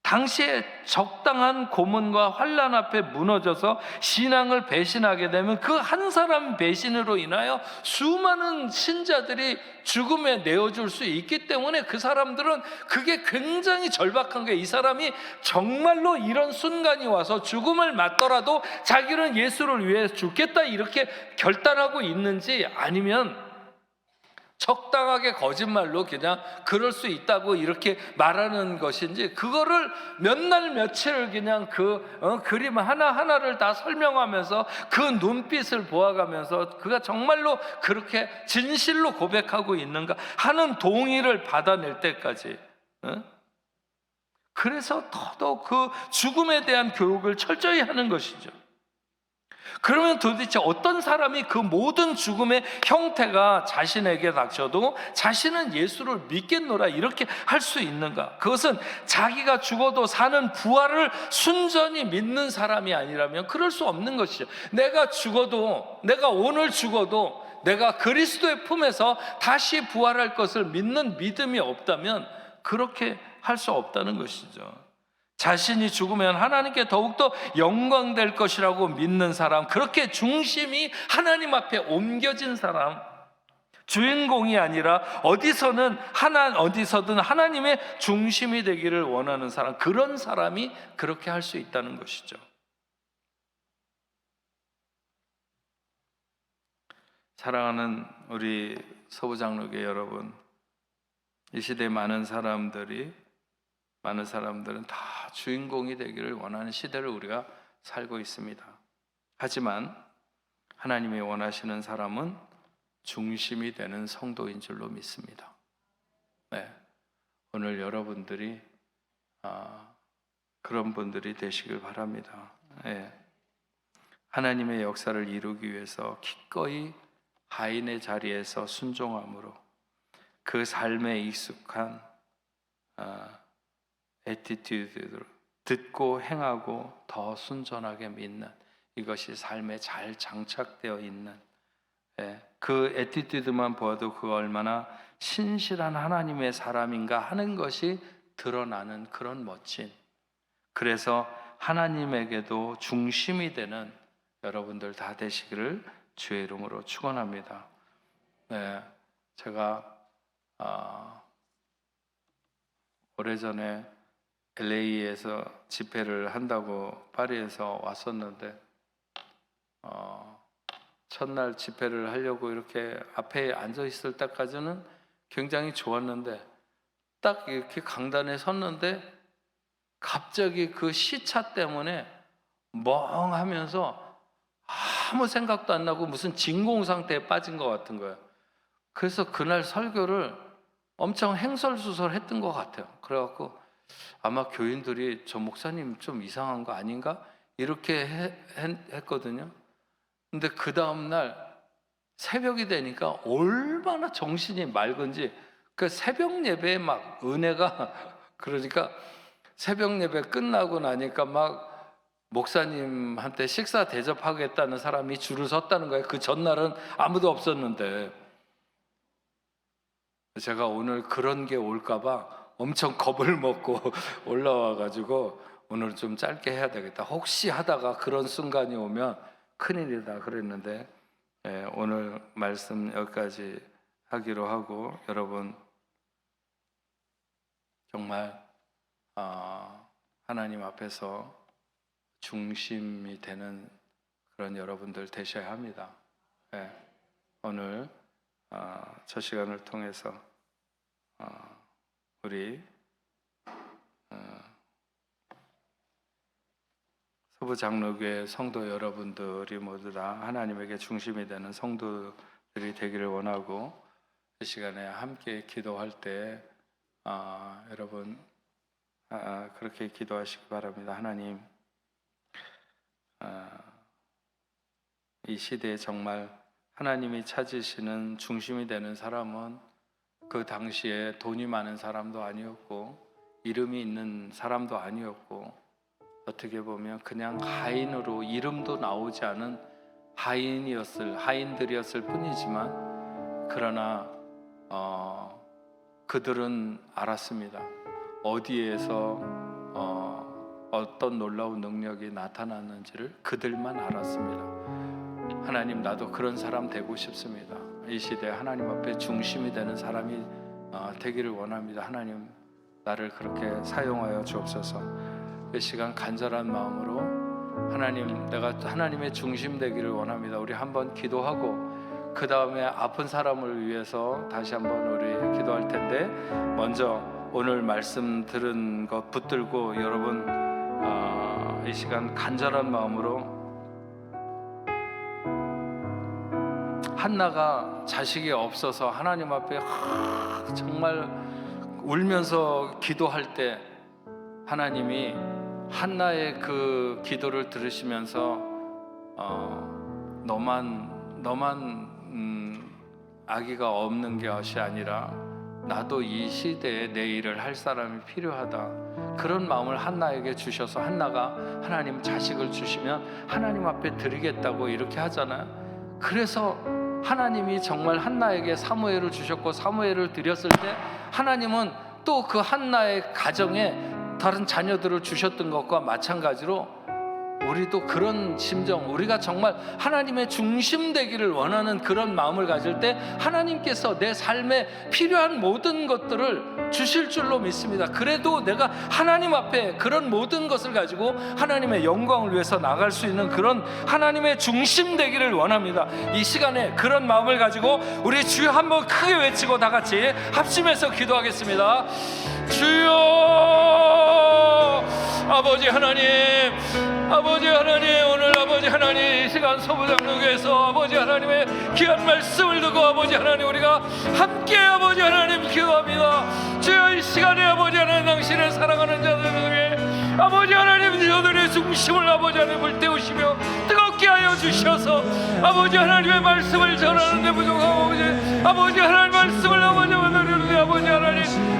당시에 적당한 고문과 환난 앞에 무너져서 신앙을 배신하게 되면 그 한 사람 배신으로 인하여 수많은 신자들이 죽음에 내어줄 수 있기 때문에 그 사람들은 그게 굉장히 절박한 게, 이 사람이 정말로 이런 순간이 와서 죽음을 맞더라도 자기는 예수를 위해 죽겠다 이렇게 결단하고 있는지, 아니면 적당하게 거짓말로 그냥 그럴 수 있다고 이렇게 말하는 것인지, 그거를 몇 날 며칠을 그냥 그림 하나하나를 다 설명하면서 그 눈빛을 보아가면서 그가 정말로 그렇게 진실로 고백하고 있는가 하는 동의를 받아낼 때까지, 그래서 더더욱 그 죽음에 대한 교육을 철저히 하는 것이죠. 그러면 도대체 어떤 사람이 그 모든 죽음의 형태가 자신에게 닥쳐도 자신은 예수를 믿겠노라 이렇게 할 수 있는가? 그것은 자기가 죽어도 사는 부활을 순전히 믿는 사람이 아니라면 그럴 수 없는 것이죠. 내가 죽어도, 내가 오늘 죽어도 내가 그리스도의 품에서 다시 부활할 것을 믿는 믿음이 없다면 그렇게 할 수 없다는 것이죠. 자신이 죽으면 하나님께 더욱더 영광될 것이라고 믿는 사람, 그렇게 중심이 하나님 앞에 옮겨진 사람, 주인공이 아니라 어디서든 하나님의 중심이 되기를 원하는 사람, 그런 사람이 그렇게 할 수 있다는 것이죠. 사랑하는 우리 서부장로교 여러분, 이 시대에 많은 사람들은 다 주인공이 되기를 원하는 시대를 우리가 살고 있습니다. 하지만 하나님이 원하시는 사람은 중심이 되는 성도인 줄로 믿습니다. 네, 오늘 여러분들이 그런 분들이 되시길 바랍니다. 네, 하나님의 역사를 이루기 위해서 기꺼이 하인의 자리에서 순종함으로 그 삶에 익숙한 애티튜드로 듣고 행하고 더 순전하게 믿는, 이것이 삶에 잘 장착되어 있는, 그 애티튜드만 보아도 그가 얼마나 신실한 하나님의 사람인가 하는 것이 드러나는 그런 멋진, 그래서 하나님에게도 중심이 되는 여러분들 다 되시기를 주의 이름으로 축원합니다. 제가 오래전에 LA에서 집회를 한다고 파리에서 왔었는데, 첫날 집회를 하려고 이렇게 앞에 앉아 있을 때까지는 굉장히 좋았는데, 딱 이렇게 강단에 섰는데 갑자기 그 시차 때문에 멍하면서 아무 생각도 안 나고 무슨 진공 상태에 빠진 것 같은 거예요. 그래서 그날 설교를 엄청 행설수설했던 것 같아요. 그래갖고 아마 교인들이 저 목사님 좀 이상한 거 아닌가? 이렇게 했거든요. 근데 그 다음날 새벽이 되니까 얼마나 정신이 맑은지, 그 새벽 예배에 막 은혜가 그러니까 새벽 예배 끝나고 나니까 막 목사님한테 식사 대접하겠다는 사람이 줄을 섰다는 거예요. 그 전날은 아무도 없었는데. 제가 오늘 그런 게 올까봐 엄청 겁을 먹고 올라와가지고 오늘 좀 짧게 해야 되겠다, 혹시 하다가 그런 순간이 오면 큰일이다 그랬는데, 오늘 말씀 여기까지 하기로 하고, 여러분 정말 하나님 앞에서 중심이 되는 그런 여러분들 되셔야 합니다. 오늘 저 시간을 통해서 우리 서부장로교회 성도 여러분들이 모두 다 하나님에게 중심이 되는 성도들이 되기를 원하고, 이 시간에 함께 기도할 때 여러분 그렇게 기도하시기 바랍니다. 하나님, 이 시대에 정말 하나님이 찾으시는 중심이 되는 사람은 그 당시에 돈이 많은 사람도 아니었고 이름이 있는 사람도 아니었고, 어떻게 보면 그냥 하인으로 이름도 나오지 않은 하인들이었을 뿐이지만, 그러나 그들은 알았습니다. 어디에서 어떤 놀라운 능력이 나타났는지를 그들만 알았습니다. 하나님, 나도 그런 사람 되고 싶습니다. 이 시대에 하나님 앞에 중심이 되는 사람이 되기를 원합니다. 하나님, 나를 그렇게 사용하여 주옵소서. 이 시간 간절한 마음으로 하나님, 내가 하나님의 중심 되기를 원합니다. 우리 한번 기도하고 그 다음에 아픈 사람을 위해서 다시 한번 우리 기도할 텐데, 먼저 오늘 말씀 들은 것 붙들고 여러분 이 시간 간절한 마음으로, 한나가 자식이 없어서 하나님 앞에 정말 울면서 기도할 때 하나님이 한나의 그 기도를 들으시면서 너만 아기가 없는 것이 아니라 나도 이 시대에 내 일을 할 사람이 필요하다, 그런 마음을 한나에게 주셔서 한나가 하나님 자식을 주시면 하나님 앞에 드리겠다고 이렇게 하잖아요. 그래서 하나님이 정말 한나에게 사무엘을 주셨고, 사무엘을 드렸을 때 하나님은 또 그 한나의 가정에 다른 자녀들을 주셨던 것과 마찬가지로 우리도 그런 심정, 우리가 정말 하나님의 중심 되기를 원하는 그런 마음을 가질 때 하나님께서 내 삶에 필요한 모든 것들을 주실 줄로 믿습니다. 그래도 내가 하나님 앞에 그런 모든 것을 가지고 하나님의 영광을 위해서 나갈 수 있는 그런 하나님의 중심 되기를 원합니다. 이 시간에 그런 마음을 가지고 우리 주여 한번 크게 외치고 다 같이 합심해서 기도하겠습니다. 주여, 아버지 하나님, 아버지 하나님, 오늘 아버지 하나님 이 시간 소부장로교에서 아버지 하나님의 귀한 말씀을 듣고 아버지 하나님 우리가 함께 아버지 하나님 기도합니다. 주여, 이 시간에 아버지 하나님 당신을 사랑하는 자들에게 아버지 하나님 저들의 중심을 아버지 하나님 불태우시며 뜨겁게 하여 주셔서 아버지 하나님의 말씀을 전하는데 부족하고 아버지 하나님 말씀을 아버지 하나님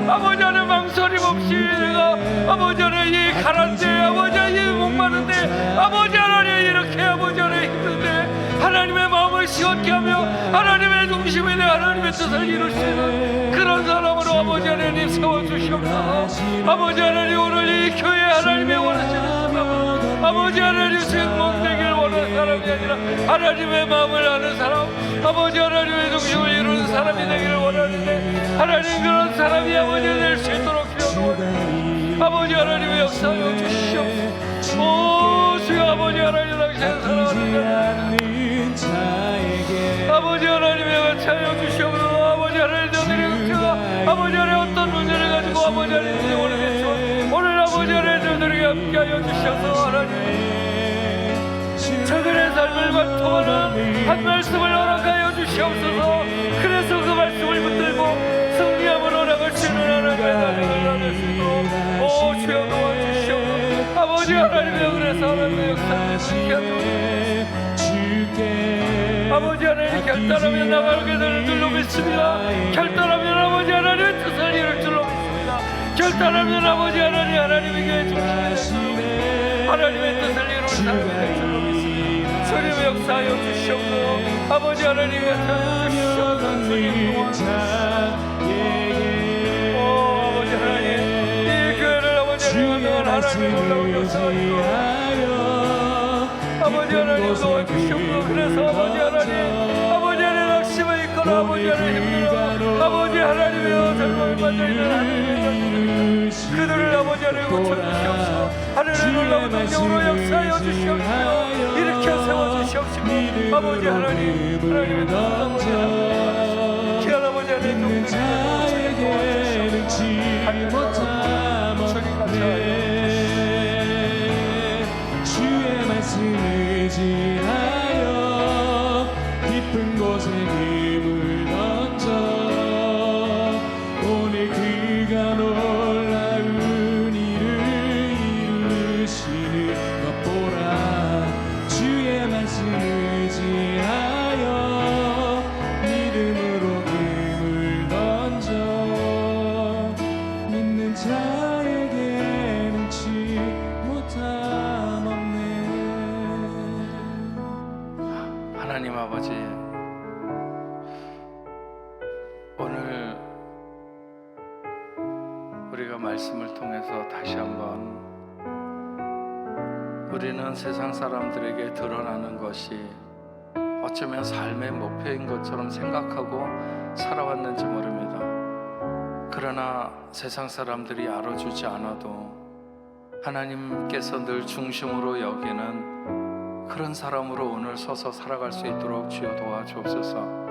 아버지 하나님 망설임 없이 내가 아버지 하나님 이 가난데 아버지 하나님 목마른데 아버지 하나님 이렇게 아버지 하나님 힘든데 하나님의 마음을 시원케 하며 하나님의 중심에 내 하나님의 뜻을 이룰 수 있는 그런 사람으로 아버지 하나님 세워주시옵소서. 아버지 하나님 오늘 이 교회 하나님의 원하시는 사람, 아버지 하나님 생명 되기를 원하는 사람이 아니라 하나님의 마음을 아는 사람, 아버지 하나님의 중심을 이루는 사람이 되기를 원하는데 하나님 그런 사람이 아버지 될 수 있도록 기도합니다. 아버지 하나님의 역사하여 주시옵소서. 오 주여, 아버지 하나님 당신의 사랑하는 자 아버지 하나님의 역사하여 주시옵소서. 아버지 하나님 저들이 아버지 하나님 어떤 문제를 가지고 아버지 하나님 모르겠지만 오늘 아버지 하나님 저들에게 함께하여 주셔서 하나님 저들의 삶을 관통하는 한 말씀을 허락하여 주시옵소서. 그래서 그 말씀을 붙들고 승리함으로 나갈 수 있는 하나님의 나라를 나눌 수 있도록 오 주여 도와주시옵소서. 아버지 하나님의 은혜서 하나님의 역사를 지켜주옵소서. 아버지 하나님 결단하면 나가게 될 줄로 믿습니다. 결단하면 아버지 하나님의 뜻을 이룰 줄로 믿습니다. 결단하면 아버지 하나님 하나님에게 중심이 될 줄로 믿습니다. 하나님의 뜻을 이루는 사람이 될 줄로 믿습니다. 주님의 역사하여 주시옵소서. 아버지 하나님 역사하여 주시옵소서. 주님 도와주시옵소서. 오 아버지 하나님 이 교회를 아버지 하나님 하나님의 놀라운 역사하여 아버지 하나님 도와주시옵소서. 그래서 아버지 하나님 낙심에 있거나 아버지 하나님 힘들어 아버지 하나님의 절망에 빠져있는 하나님의 자들 그들을 아버지 하나님 고쳐주시옵소서. 하늘의 놀라운 능력으로 역사하여 주시옵소서. 일으켜 세워주시옵시고 아버지 하나님의 뜻을 아버지 하나님 귀한 아버지 하나님 종들에게 도와주시옵소서. 하나님 주님 같이 의지하여 깊은 곳에 힘을 던져 오늘 그가 놀라운 일을 이루시는 것 보라. 주의 말씀 의지하여 말씀을 통해서 다시 한번 우리는 세상 사람들에게 드러나는 것이 어쩌면 삶의 목표인 것처럼 생각하고 살아왔는지 모릅니다. 그러나 세상 사람들이 알아주지 않아도 하나님께서 늘 중심으로 여기는 그런 사람으로 오늘 서서 살아갈 수 있도록 주여 도와주옵소서.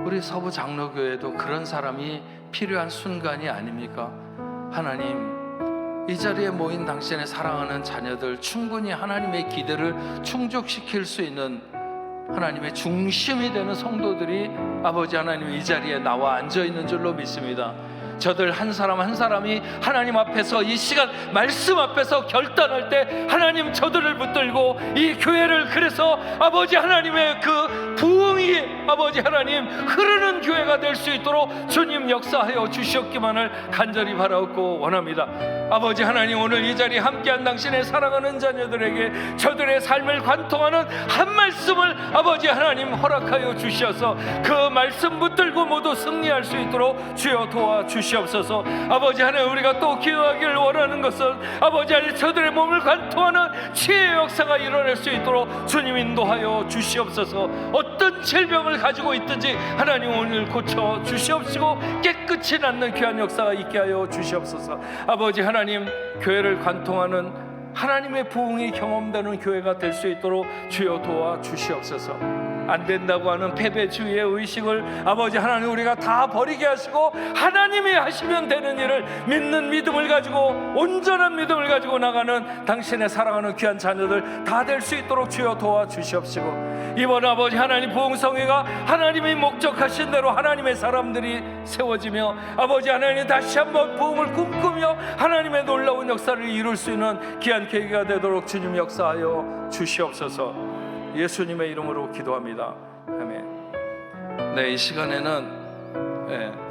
우리 서부 장로교회도 그런 사람이 필요한 순간이 아닙니까? 하나님, 이 자리에 모인 당신의 사랑하는 자녀들 충분히 하나님의 기대를 충족시킬 수 있는 하나님의 중심이 되는 성도들이 아버지 하나님 이 자리에 나와 앉아 있는 줄로 믿습니다. 저들 한 사람 한 사람이 하나님 앞에서 이 시간 말씀 앞에서 결단할 때 하나님 저들을 붙들고 이 교회를 그래서 아버지 하나님의 그 부흥이 아버지 하나님 흐르는 교회가 될 수 있도록 주님 역사하여 주시옵기만을 간절히 바라옵고 원합니다. 아버지 하나님, 오늘 이 자리에 함께한 당신의 사랑하는 자녀들에게 저들의 삶을 관통하는 한 말씀을 아버지 하나님 허락하여 주시어서 그 말씀 붙들고 모두 승리할 수 있도록 주여 도와주시옵소서. 아버지 하나님, 우리가 또 기도하기를 원하는 것은 아버지 하나님 저들의 몸을 관통하는 치유의 역사가 일어날 수 있도록 주님 인도하여 주시옵소서. 어떤 질병을 가지고 있든지 하나님 오늘 고쳐 주시옵시고 깨끗이 낫는 귀한 역사가 있게 하여 주시옵소서. 아버지 하나님, 교회를 관통하는 하나님의 부흥이 경험되는 교회가 될 수 있도록 주여 도와주시옵소서. 안 된다고 하는 패배주의의 의식을 아버지 하나님 우리가 다 버리게 하시고 하나님이 하시면 되는 일을 믿는 믿음을 가지고 온전한 믿음을 가지고 나가는 당신의 사랑하는 귀한 자녀들 다 될 수 있도록 주여 도와주시옵시고, 이번 아버지 하나님 부흥성회가 하나님이 목적하신 대로 하나님의 사람들이 세워지며 아버지 하나님 다시 한번 부흥을 꿈꾸며 하나님의 놀라운 역사를 이룰 수 있는 귀한 계기가 되도록 주님 역사하여 주시옵소서. 예수님의 이름으로 기도합니다. 아멘. 네, 이 시간에는